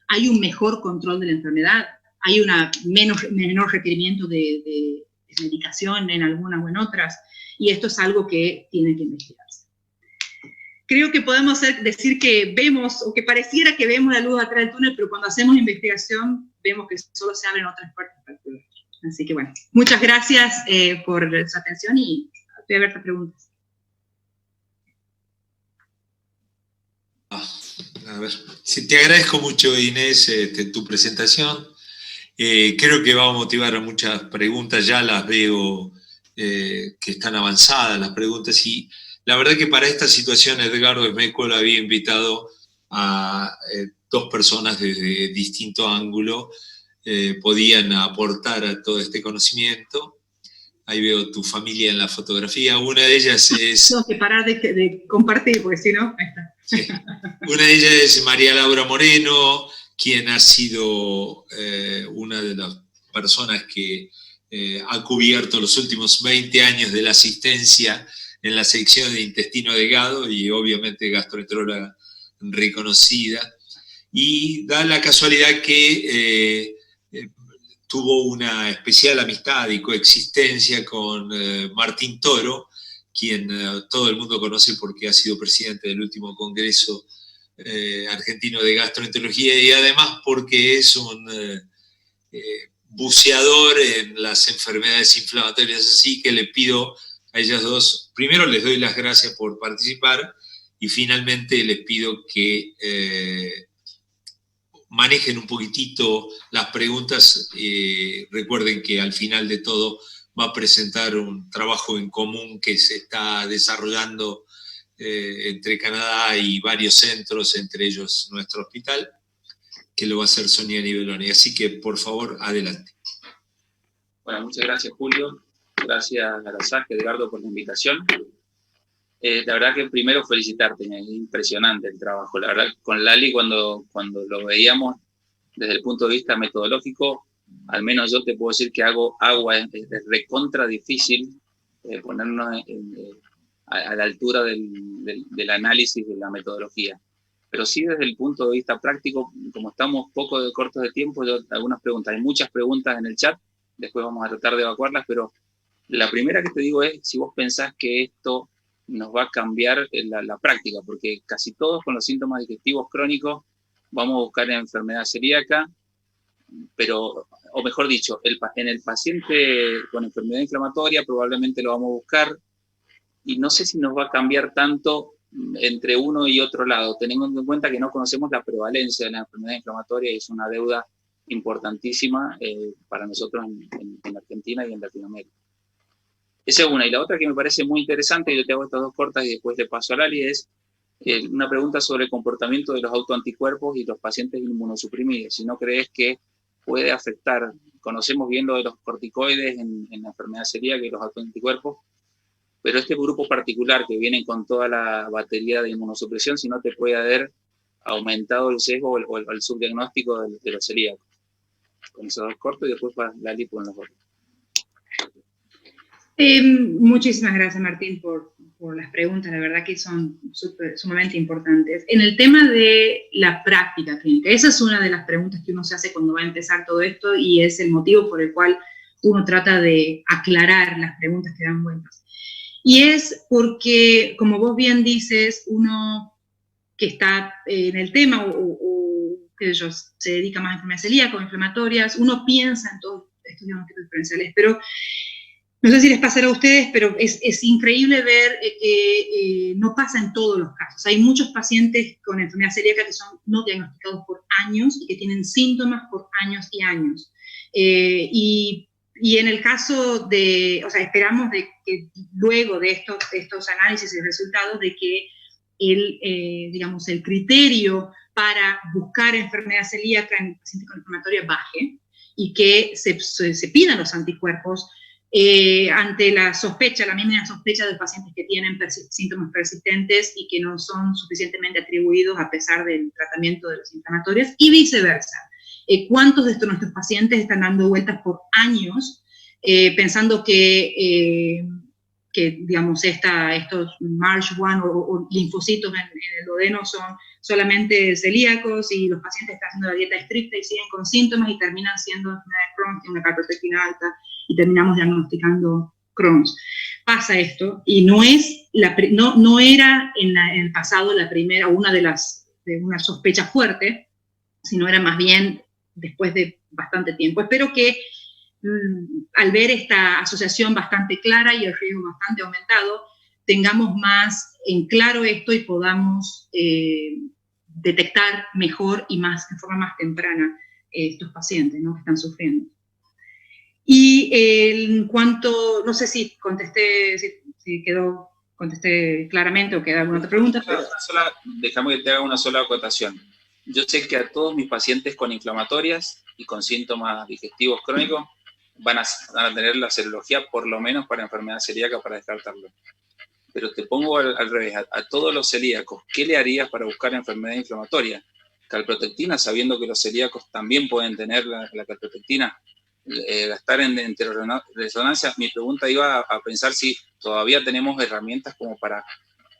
Hay un mejor control de la enfermedad, hay un menor requerimiento de medicación en algunas o en otras, y esto es algo que tiene que investigarse. Creo que podemos decir que vemos, o que pareciera que vemos la luz atrás del túnel, pero cuando hacemos investigación vemos que solo se abren otras puertas para el túnel. Así que bueno, muchas gracias por su atención y estoy abierta a preguntas. A ver, sí, te agradezco mucho, Inés, tu presentación. Creo que va a motivar a muchas preguntas, ya las veo que están avanzadas las preguntas, y la verdad que para esta situación Edgardo Esmécola había invitado a dos personas desde distinto ángulo, podían aportar a todo este conocimiento. Ahí veo tu familia en la fotografía, una de ellas es... Tengo que parar de compartir, porque si no, ahí está. Sí. Una de ellas es María Laura Moreno, quien ha sido una de las personas que ha cubierto los últimos 20 años de la asistencia en la sección de intestino delgado y obviamente gastroenteróloga reconocida. Y da la casualidad que tuvo una especial amistad y coexistencia con Martín Toro, quien todo el mundo conoce porque ha sido presidente del último Congreso Argentino de Gastroenterología, y además porque es un buceador en las enfermedades inflamatorias, así que le pido a ellas dos, primero les doy las gracias por participar y finalmente les pido que manejen un poquitito las preguntas. Recuerden que al final de todo va a presentar un trabajo en común que se está desarrollando entre Canadá y varios centros, entre ellos nuestro hospital, que lo va a hacer Sonia Niveloni. Así que, por favor, adelante. Bueno, muchas gracias, Julio. Gracias a la SAC, Edgardo, por la invitación. La verdad que primero felicitarte, es impresionante el trabajo. La verdad, con Lali, cuando lo veíamos desde el punto de vista metodológico, al menos yo te puedo decir que hago agua, es recontra difícil ponernos a la altura del análisis de la metodología. Pero sí desde el punto de vista práctico, como estamos poco cortos de tiempo, yo algunas preguntas, hay muchas preguntas en el chat, después vamos a tratar de evacuarlas, pero la primera que te digo es si vos pensás que esto nos va a cambiar la práctica, porque casi todos con los síntomas digestivos crónicos vamos a buscar enfermedad celíaca, pero, o mejor dicho, en el paciente con enfermedad inflamatoria probablemente lo vamos a buscar, y no sé si nos va a cambiar tanto entre uno y otro lado, teniendo en cuenta que no conocemos la prevalencia de la enfermedad inflamatoria, y es una deuda importantísima para nosotros en Argentina y en Latinoamérica. Esa es una. Y la otra que me parece muy interesante, y yo te hago estas dos cortas y después le paso a Lali, es una pregunta sobre el comportamiento de los autoanticuerpos y los pacientes inmunosuprimidos. Si no crees que puede afectar, conocemos bien lo de los corticoides en la enfermedad celíaca y los autoanticuerpos, pero este grupo particular que viene con toda la batería de inmunosupresión, si no te puede haber aumentado el sesgo o el subdiagnóstico de los celíacos. Con esos dos cortos y después para Lali con los otros. Muchísimas gracias, Martín, por las preguntas. La verdad que son sumamente importantes. En el tema de la práctica clínica, esa es una de las preguntas que uno se hace cuando va a empezar todo esto, y es el motivo por el cual uno trata de aclarar las preguntas que dan vueltas. Y es porque, como vos bien dices, uno que está en el tema o que ellos se dedica más a enfermedades celíacas o inflamatorias, uno piensa en todos estos diagnósticos diferenciales, pero no sé si les pasará a ustedes, pero es increíble ver que no pasa en todos los casos. Hay muchos pacientes con enfermedad celíaca que son no diagnosticados por años y que tienen síntomas por años y años. Y en el caso de, o sea, esperamos de que luego de estos análisis y resultados, de que digamos, el criterio para buscar enfermedad celíaca en pacientes con inflamatoria baje, y que se pidan los anticuerpos ante la sospecha, la mínima sospecha de pacientes que tienen síntomas persistentes y que no son suficientemente atribuidos a pesar del tratamiento de los inflamatorios, y viceversa. ¿Cuántos de nuestros pacientes están dando vueltas por años pensando que digamos, estos MARCH1 o linfocitos en el duodeno son solamente celíacos y los pacientes están haciendo la dieta estricta y siguen con síntomas y terminan siendo enfermedad de Crohn, tiene una calprotectina alta y terminamos diagnosticando Crohn's? Pasa esto y no era en el pasado la primera o una de una sospecha fuerte, sino era más bien después de bastante tiempo. Espero que al ver esta asociación bastante clara y el riesgo bastante aumentado, tengamos más en claro esto y podamos detectar mejor y de forma más temprana estos pacientes, ¿no?, que están sufriendo. Y en cuanto, no sé si contesté, si contesté claramente o queda alguna otra pregunta. Déjame que te haga una sola acotación. Yo sé que a todos mis pacientes con inflamatorias y con síntomas digestivos crónicos van a tener la serología por lo menos para enfermedad celíaca para descartarlo. Pero te pongo al revés, a todos los celíacos, ¿qué le harías para buscar enfermedad inflamatoria? Calprotectina, sabiendo que los celíacos también pueden tener la calprotectina. Gastar en resonancia, mi pregunta iba a pensar si todavía tenemos herramientas como para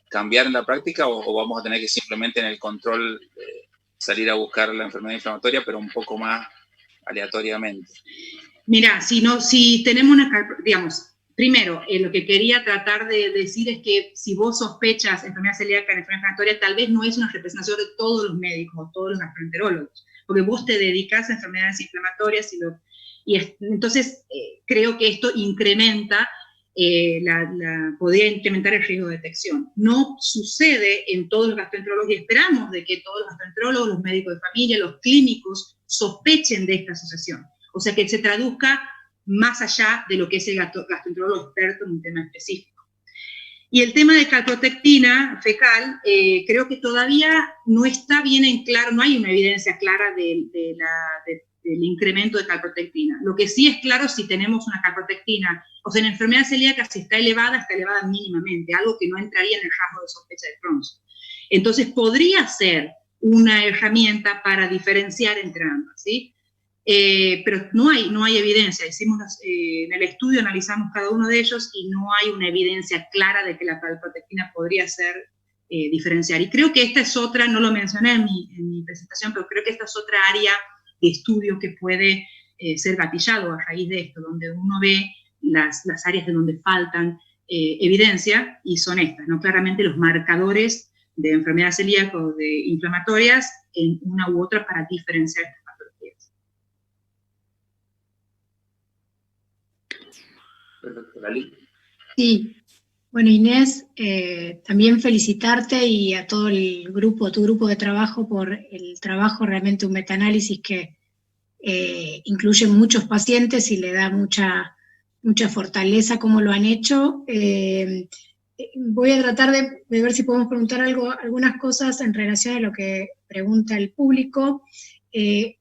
cambiar en la práctica o vamos a tener que simplemente en el control salir a buscar la enfermedad inflamatoria, pero un poco más aleatoriamente. Mira, si tenemos digamos, primero, lo que quería tratar de decir es que si vos sospechas enfermedad celíaca en enfermedad inflamatoria, tal vez no es una representación de todos los médicos o todos los gastroenterólogos, porque vos te dedicas a enfermedades inflamatorias entonces creo que esto incrementa, podría incrementar el riesgo de detección. No sucede en todos los gastroenterólogos y esperamos de que todos los gastroenterólogos, los médicos de familia, los clínicos sospechen de esta asociación. O sea, que se traduzca más allá de lo que es el gastroenterólogo experto en un tema específico. Y el tema de calprotectina fecal, creo que todavía no está bien en claro, no hay una evidencia clara del incremento de calprotectina. Lo que sí es claro, si tenemos una calprotectina, o sea, en enfermedad celíaca, si está elevada mínimamente, algo que no entraría en el rasgo de sospecha de Crohn's. Entonces, podría ser una herramienta para diferenciar entre ambas, ¿sí? Pero no hay evidencia. En el estudio analizamos cada uno de ellos y no hay una evidencia clara de que la calprotectina podría ser diferenciar. Y creo que esta es otra, no lo mencioné en mi presentación, pero creo que esta es otra área de estudio que puede ser gatillado a raíz de esto, donde uno ve las áreas de donde faltan evidencia, y son estas, ¿no? Claramente los marcadores de enfermedad celíaca o de inflamatorias en una u otra para diferenciar estas patologías. Perfecto, Lali. Sí, bueno, Inés, también felicitarte y a todo el grupo, tu grupo de trabajo, por el trabajo, realmente un metaanálisis que incluye muchos pacientes y le da mucha fortaleza como lo han hecho. Voy a tratar de ver si podemos preguntar algunas cosas en relación a lo que pregunta el público.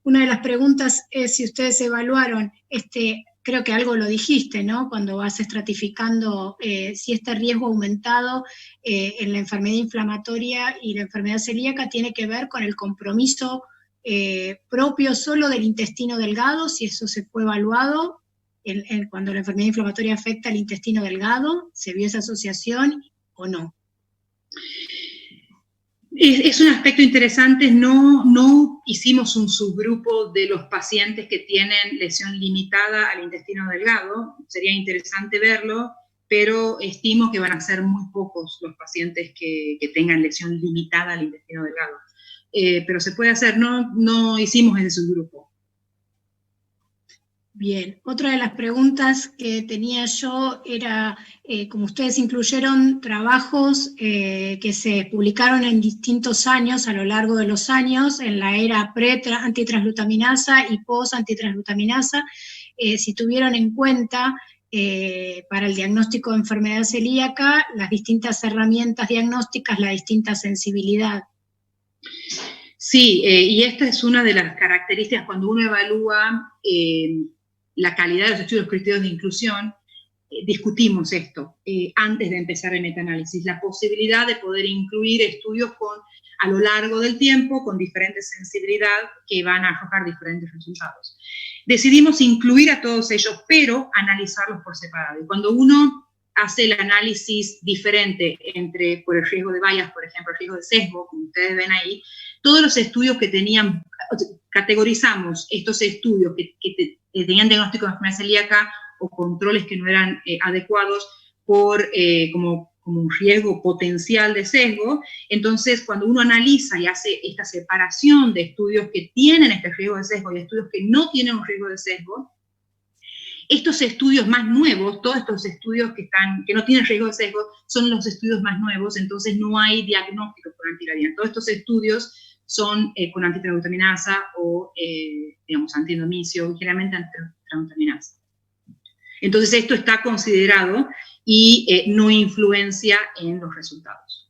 Una de las preguntas es si ustedes evaluaron creo que algo lo dijiste, ¿no? Cuando vas estratificando si este riesgo aumentado en la enfermedad inflamatoria y la enfermedad celíaca tiene que ver con el compromiso propio solo del intestino delgado, si eso se fue evaluado cuando la enfermedad inflamatoria afecta al intestino delgado, ¿se vio esa asociación o no? Es un aspecto interesante. No hicimos un subgrupo de los pacientes que tienen lesión limitada al intestino delgado. Sería interesante verlo, pero estimo que van a ser muy pocos los pacientes que tengan lesión limitada al intestino delgado. Pero se puede hacer, no hicimos ese subgrupo. Bien, otra de las preguntas que tenía yo era, como ustedes incluyeron trabajos que se publicaron en distintos años, a lo largo de los años, en la era pre-antitransglutaminasa y post-antitransglutaminasa, si tuvieron en cuenta para el diagnóstico de enfermedad celíaca, las distintas herramientas diagnósticas, la distinta sensibilidad. Sí, y esta es una de las características cuando uno evalúa la calidad de los estudios criterios de inclusión. Discutimos esto antes de empezar el metaanálisis, la posibilidad de poder incluir estudios a lo largo del tiempo con diferente sensibilidad que van a arrojar diferentes resultados. Decidimos incluir a todos ellos, pero analizarlos por separado. Y cuando uno hace el análisis diferente por el riesgo de bias, por ejemplo, el riesgo de sesgo, como ustedes ven ahí, todos los estudios que tenían, categorizamos estos estudios que tenían diagnóstico de enfermedad celíaca o controles que no eran adecuados como un riesgo potencial de sesgo. Entonces, cuando uno analiza y hace esta separación de estudios que tienen este riesgo de sesgo y estudios que no tienen un riesgo de sesgo, estos estudios más nuevos, todos estos estudios que no tienen riesgo de sesgo, son los estudios más nuevos, entonces no hay diagnóstico por antigradiente. Todos estos estudios son con antitetraglutaminasa o, digamos, antiendomicio, generalmente antitetraglutaminasa. Entonces esto está considerado y no influencia en los resultados.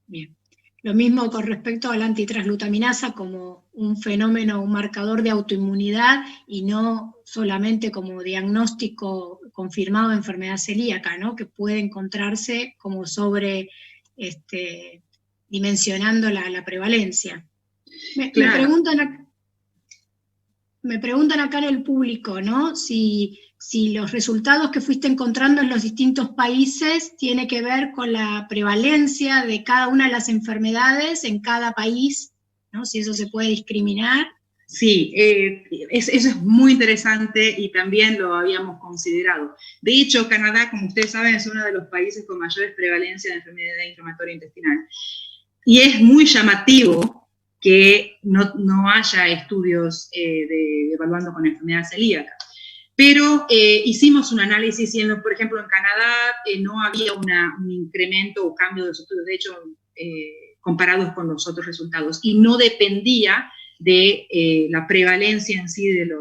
Bien. Lo mismo con respecto a la antitransglutaminasa como un fenómeno, un marcador de autoinmunidad y no solamente como diagnóstico confirmado de enfermedad celíaca, ¿no? Que puede encontrarse como dimensionando la prevalencia. Claro. Me preguntan acá en el público, ¿no? Si los resultados que fuiste encontrando en los distintos países tiene que ver con la prevalencia de cada una de las enfermedades en cada país, ¿no? Si eso se puede discriminar. Sí, eso es muy interesante y también lo habíamos considerado. De hecho, Canadá, como ustedes saben, es uno de los países con mayores prevalencia de enfermedad inflamatoria intestinal. Y es muy llamativo que no haya estudios evaluando con enfermedad celíaca. Pero hicimos un análisis y, por ejemplo, en Canadá no había un incremento o cambio de los estudios, de hecho, comparados con los otros resultados. Y no dependía de la prevalencia en sí de la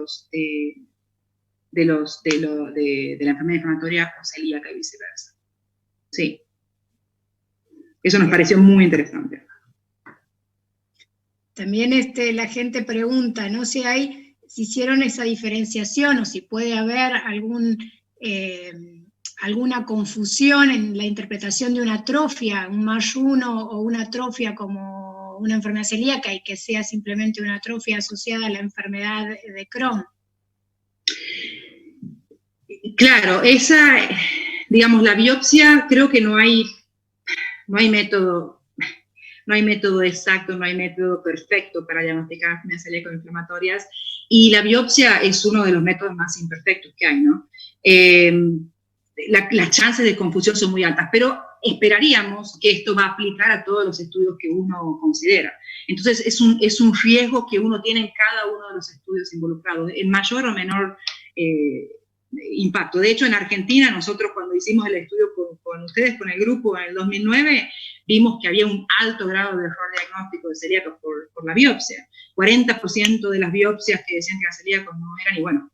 enfermedad inflamatoria o celíaca y viceversa. Sí. Eso nos pareció muy interesante. También la gente pregunta, ¿no? Si hicieron esa diferenciación o si puede haber alguna confusión en la interpretación de una atrofia, un MASH1 o una atrofia como una enfermedad celíaca y que sea simplemente una atrofia asociada a la enfermedad de Crohn. Claro, digamos, la biopsia, creo que no hay método exacto, no hay método perfecto para diagnosticar enfermedades celíacas inflamatorias, y la biopsia es uno de los métodos más imperfectos que hay, ¿no? Las chances de confusión son muy altas, pero esperaríamos que esto va a aplicar a todos los estudios que uno considera. Entonces, es un riesgo que uno tiene en cada uno de los estudios involucrados, en mayor o menor impacto. De hecho, en Argentina, nosotros cuando hicimos el estudio con ustedes, con el grupo en el 2009, vimos que había un alto grado de error diagnóstico de celíacos por la biopsia. 40% de las biopsias que decían que eran celíacos no eran, y bueno,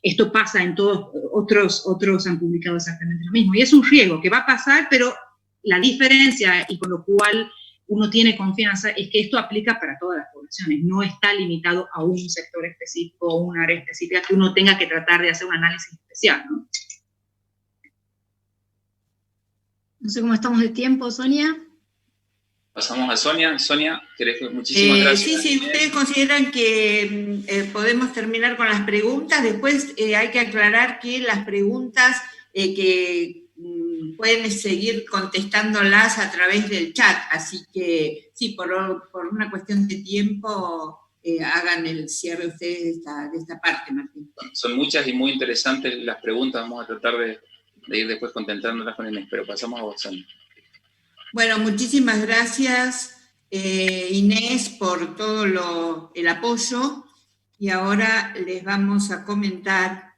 esto pasa en todos, otros han publicado exactamente lo mismo. Y es un riesgo que va a pasar, pero la diferencia, y con lo cual uno tiene confianza, es que esto aplica para todas las poblaciones, no está limitado a un sector específico o un área específica que uno tenga que tratar de hacer un análisis especial, ¿no? No sé cómo estamos de tiempo, Sonia. Pasamos a Sonia. Sonia, muchísimas gracias. Sí, ustedes consideran que podemos terminar con las preguntas. Después hay que aclarar que las preguntas que pueden seguir contestándolas a través del chat. Así que, sí, por una cuestión de tiempo, hagan el cierre ustedes de esta parte, Martín. Son muchas y muy interesantes las preguntas. Vamos a tratar de ir después contentándolas con Inés, pero pasamos a vos, Sonia. Bueno, muchísimas gracias, Inés, por todo el apoyo. Y ahora les vamos a comentar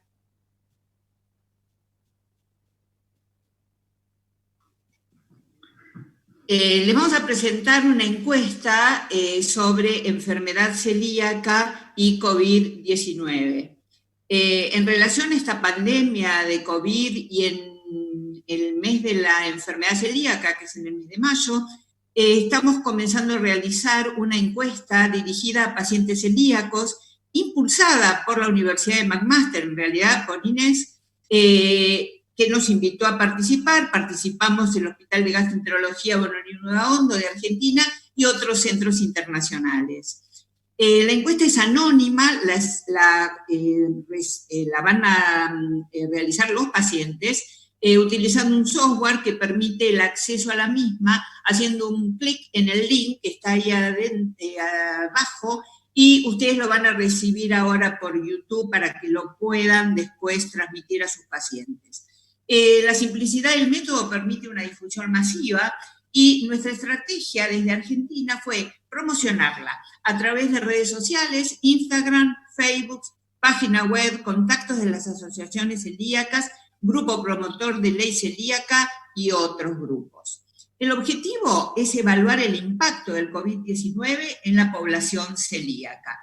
les vamos a presentar una encuesta sobre enfermedad celíaca y COVID-19. En relación a esta pandemia de COVID y en el mes de la enfermedad celíaca, que es en el mes de mayo, estamos comenzando a realizar una encuesta dirigida a pacientes celíacos, impulsada por la Universidad de McMaster, en realidad por Inés, que nos invitó a participar. Participamos en el Hospital de Gastroenterología Bonorio Udaondo de Argentina y otros centros internacionales. La encuesta es anónima, la van a realizar los pacientes utilizando un software que permite el acceso a la misma, haciendo un clic en el link que está ahí abajo, y ustedes lo van a recibir ahora por YouTube para que lo puedan después transmitir a sus pacientes. La simplicidad del método permite una difusión masiva, y nuestra estrategia desde Argentina fue promocionarla a través de redes sociales, Instagram, Facebook, página web, contactos de las asociaciones celíacas, grupo promotor de ley celíaca y otros grupos. El objetivo es evaluar el impacto del COVID-19 en la población celíaca,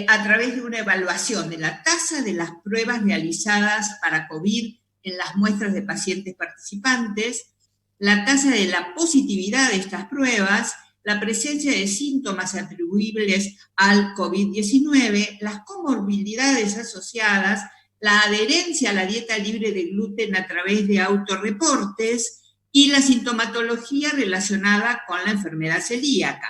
a través de una evaluación de la tasa de las pruebas realizadas para COVID en las muestras de pacientes participantes, la tasa de la positividad de estas pruebas, la presencia de síntomas atribuibles al COVID-19, las comorbilidades asociadas, la adherencia a la dieta libre de gluten a través de autorreportes y la sintomatología relacionada con la enfermedad celíaca.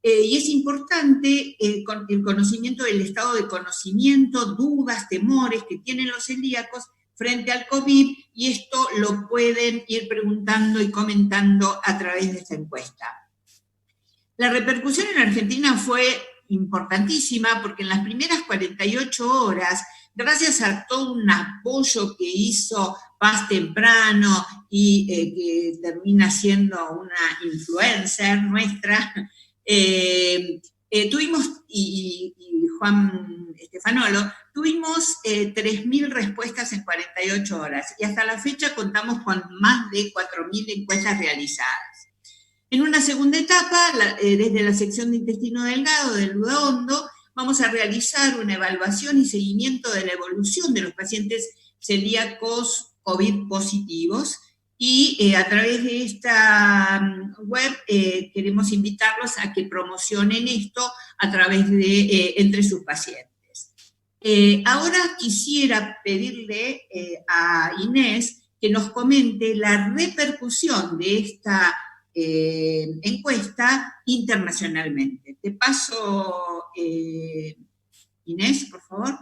Y es importante el conocimiento del estado de conocimiento, dudas, temores que tienen los celíacos frente al COVID, y esto lo pueden ir preguntando y comentando a través de esta encuesta. La repercusión en Argentina fue importantísima porque en las primeras 48 horas, gracias a todo un apoyo que hizo Paz Temprano y que termina siendo una influencer nuestra, tuvimos, y Juan Stefanolo, tuvimos 3.000 respuestas en 48 horas, y hasta la fecha contamos con más de 4.000 encuestas realizadas. En una segunda etapa, desde la sección de intestino delgado del Udaondo, vamos a realizar una evaluación y seguimiento de la evolución de los pacientes celíacos COVID positivos, y a través de esta web queremos invitarlos a que promocionen esto a través de entre sus pacientes. Ahora quisiera pedirle a Inés que nos comente la repercusión de esta encuesta internacionalmente. Te paso, Inés, por favor.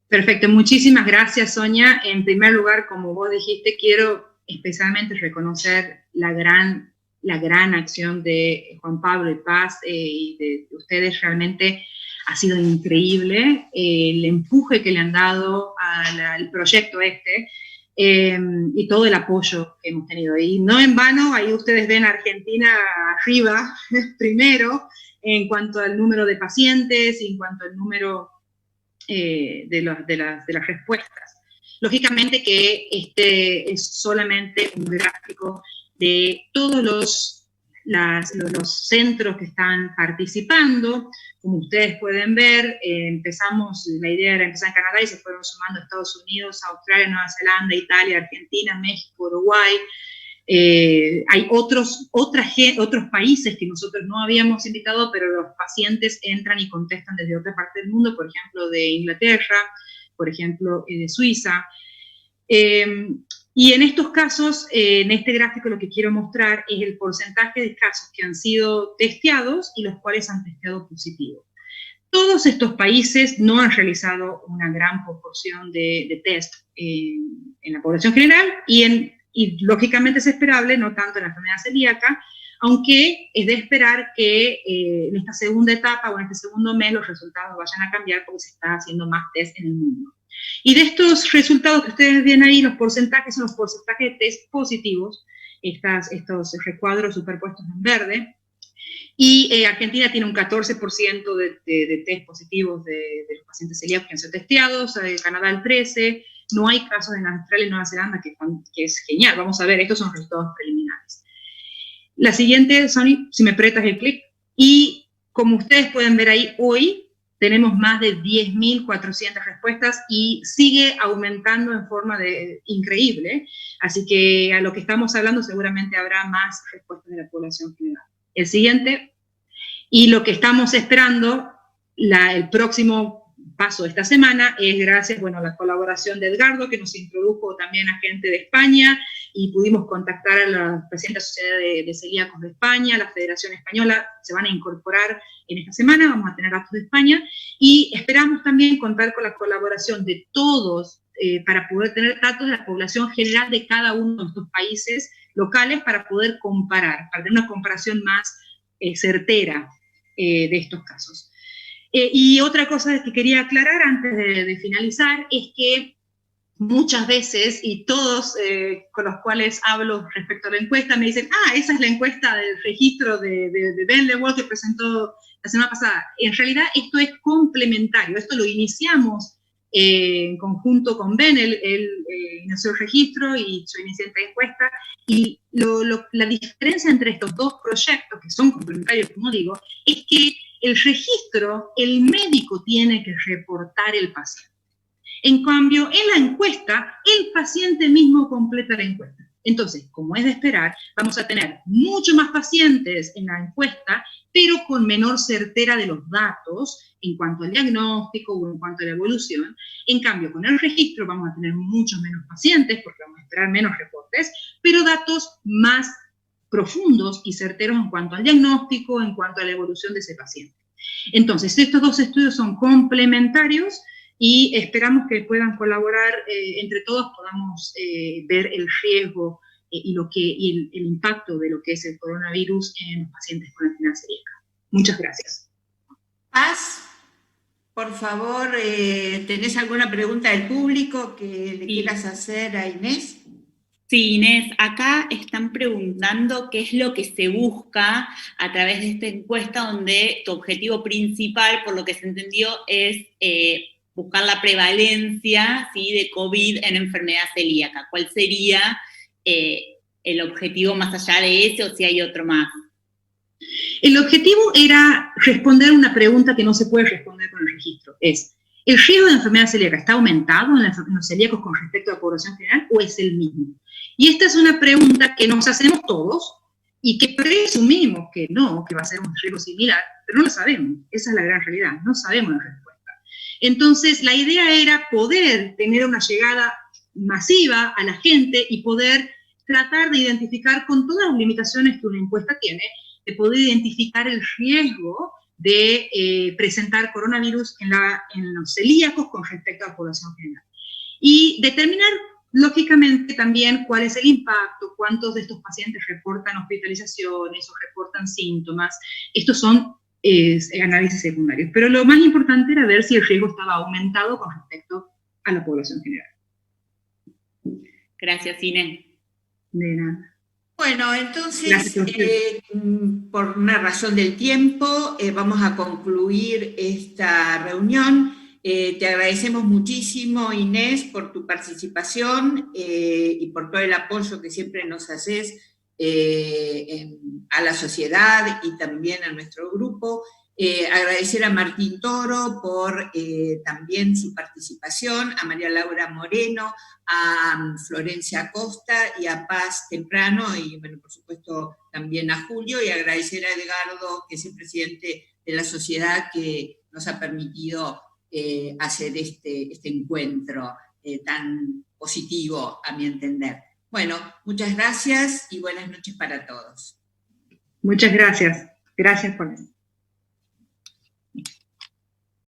Perfecto, muchísimas gracias, Sonia. En primer lugar, como vos dijiste, quiero especialmente reconocer la gran acción de Juan Pablo y Paz y de ustedes. Realmente ha sido increíble el empuje que le han dado al proyecto y todo el apoyo que hemos tenido. Y no en vano, ahí ustedes ven a Argentina arriba primero en cuanto al número de pacientes y en cuanto al número de las respuestas. Lógicamente que este es solamente un gráfico de todos los centros que están participando. Como ustedes pueden ver, la idea era empezar en Canadá y se fueron sumando Estados Unidos, Australia, Nueva Zelanda, Italia, Argentina, México, Uruguay. Hay otros países que nosotros no habíamos invitado, pero los pacientes entran y contestan desde otra parte del mundo, por ejemplo, de Inglaterra, por ejemplo, de Suiza. Y en estos casos, en este gráfico lo que quiero mostrar es el porcentaje de casos que han sido testeados y los cuales han testeado positivo. Todos estos países no han realizado una gran proporción de test en la población general y lógicamente es esperable, no tanto en la enfermedad celíaca, aunque es de esperar que en esta segunda etapa o en este segundo mes los resultados vayan a cambiar porque se está haciendo más test en el mundo. Y de estos resultados que ustedes ven ahí, los porcentajes son los porcentajes de test positivos, estos recuadros superpuestos en verde, y Argentina tiene un 14% de test positivos de los pacientes celíacos que han sido testeados, Canadá el 13%, no hay casos en Australia y Nueva Zelanda, que es genial. Vamos a ver, estos son resultados preliminares. La siguiente, Sony, si me apretas el clic, y como ustedes pueden ver ahí, hoy tenemos más de 10.400 respuestas y sigue aumentando en forma increíble. Así que a lo que estamos hablando seguramente habrá más respuestas de la población general. El siguiente, y lo que estamos esperando, el próximo paso de esta semana es gracias, bueno, a la colaboración de Edgardo, que nos introdujo también a gente de España, y pudimos contactar a la presidenta de la Sociedad de Celíacos de España, la Federación Española, se van a incorporar en esta semana, vamos a tener datos de España, y esperamos también contar con la colaboración de todos para poder tener datos de la población general de cada uno de estos países locales para poder comparar, para tener una comparación más certera de estos casos. Y otra cosa que quería aclarar antes de finalizar es que muchas veces, y todos con los cuales hablo respecto a la encuesta, me dicen, esa es la encuesta del registro de Ben Lewald que presentó la semana pasada. En realidad esto es complementario, esto lo iniciamos en conjunto con Ben, él inició el registro y yo inicié esta encuesta, y la diferencia entre estos dos proyectos, que son complementarios, como digo, es que el registro, el médico tiene que reportar el paciente. En cambio, en la encuesta, el paciente mismo completa la encuesta. Entonces, como es de esperar, vamos a tener mucho más pacientes en la encuesta, pero con menor certera de los datos en cuanto al diagnóstico o en cuanto a la evolución. En cambio, con el registro vamos a tener muchos menos pacientes, porque vamos a esperar menos reportes, pero datos más profundos y certeros en cuanto al diagnóstico, en cuanto a la evolución de ese paciente. Entonces, estos dos estudios son complementarios y esperamos que puedan colaborar, entre todos podamos ver el riesgo y el impacto de lo que es el coronavirus en los pacientes con enfermedad celíaca. Muchas gracias. Paz, por favor, ¿tenés alguna pregunta del público que le quieras hacer a Inés? Sí, Inés, acá están preguntando qué es lo que se busca a través de esta encuesta, donde tu objetivo principal, por lo que se entendió, es buscar la prevalencia, ¿sí?, de COVID en enfermedad celíaca. ¿Cuál sería el objetivo más allá de ese, o si hay otro más? El objetivo era responder una pregunta que no se puede responder con el registro. Es, ¿el riesgo de enfermedad celíaca está aumentado en los celíacos con respecto a la población general o es el mismo? Y esta es una pregunta que nos hacemos todos y que presumimos que no, que va a ser un riesgo similar, pero no lo sabemos. Esa es la gran realidad, no sabemos la respuesta. Entonces, la idea era poder tener una llegada masiva a la gente y poder tratar de identificar, con todas las limitaciones que una encuesta tiene, de poder identificar el riesgo de presentar coronavirus en los celíacos con respecto a la población general. Y determinar, lógicamente, también cuál es el impacto, cuántos de estos pacientes reportan hospitalizaciones o reportan síntomas. Estos son análisis secundarios. Pero lo más importante era ver si el riesgo estaba aumentado con respecto a la población general. Gracias, Inés. De nada. Bueno, entonces, por una razón del tiempo, vamos a concluir esta reunión. Te agradecemos muchísimo, Inés, por tu participación y por todo el apoyo que siempre nos haces a la sociedad y también a nuestro grupo. Agradecer a Martín Toro por también su participación, a María Laura Moreno, a Florencia Acosta y a Paz Temprano, y bueno, por supuesto también a Julio, y agradecer a Edgardo, que es el presidente de la sociedad, que nos ha permitido hacer este encuentro tan positivo, a mi entender. Bueno, muchas gracias y buenas noches para todos. Muchas gracias. Gracias por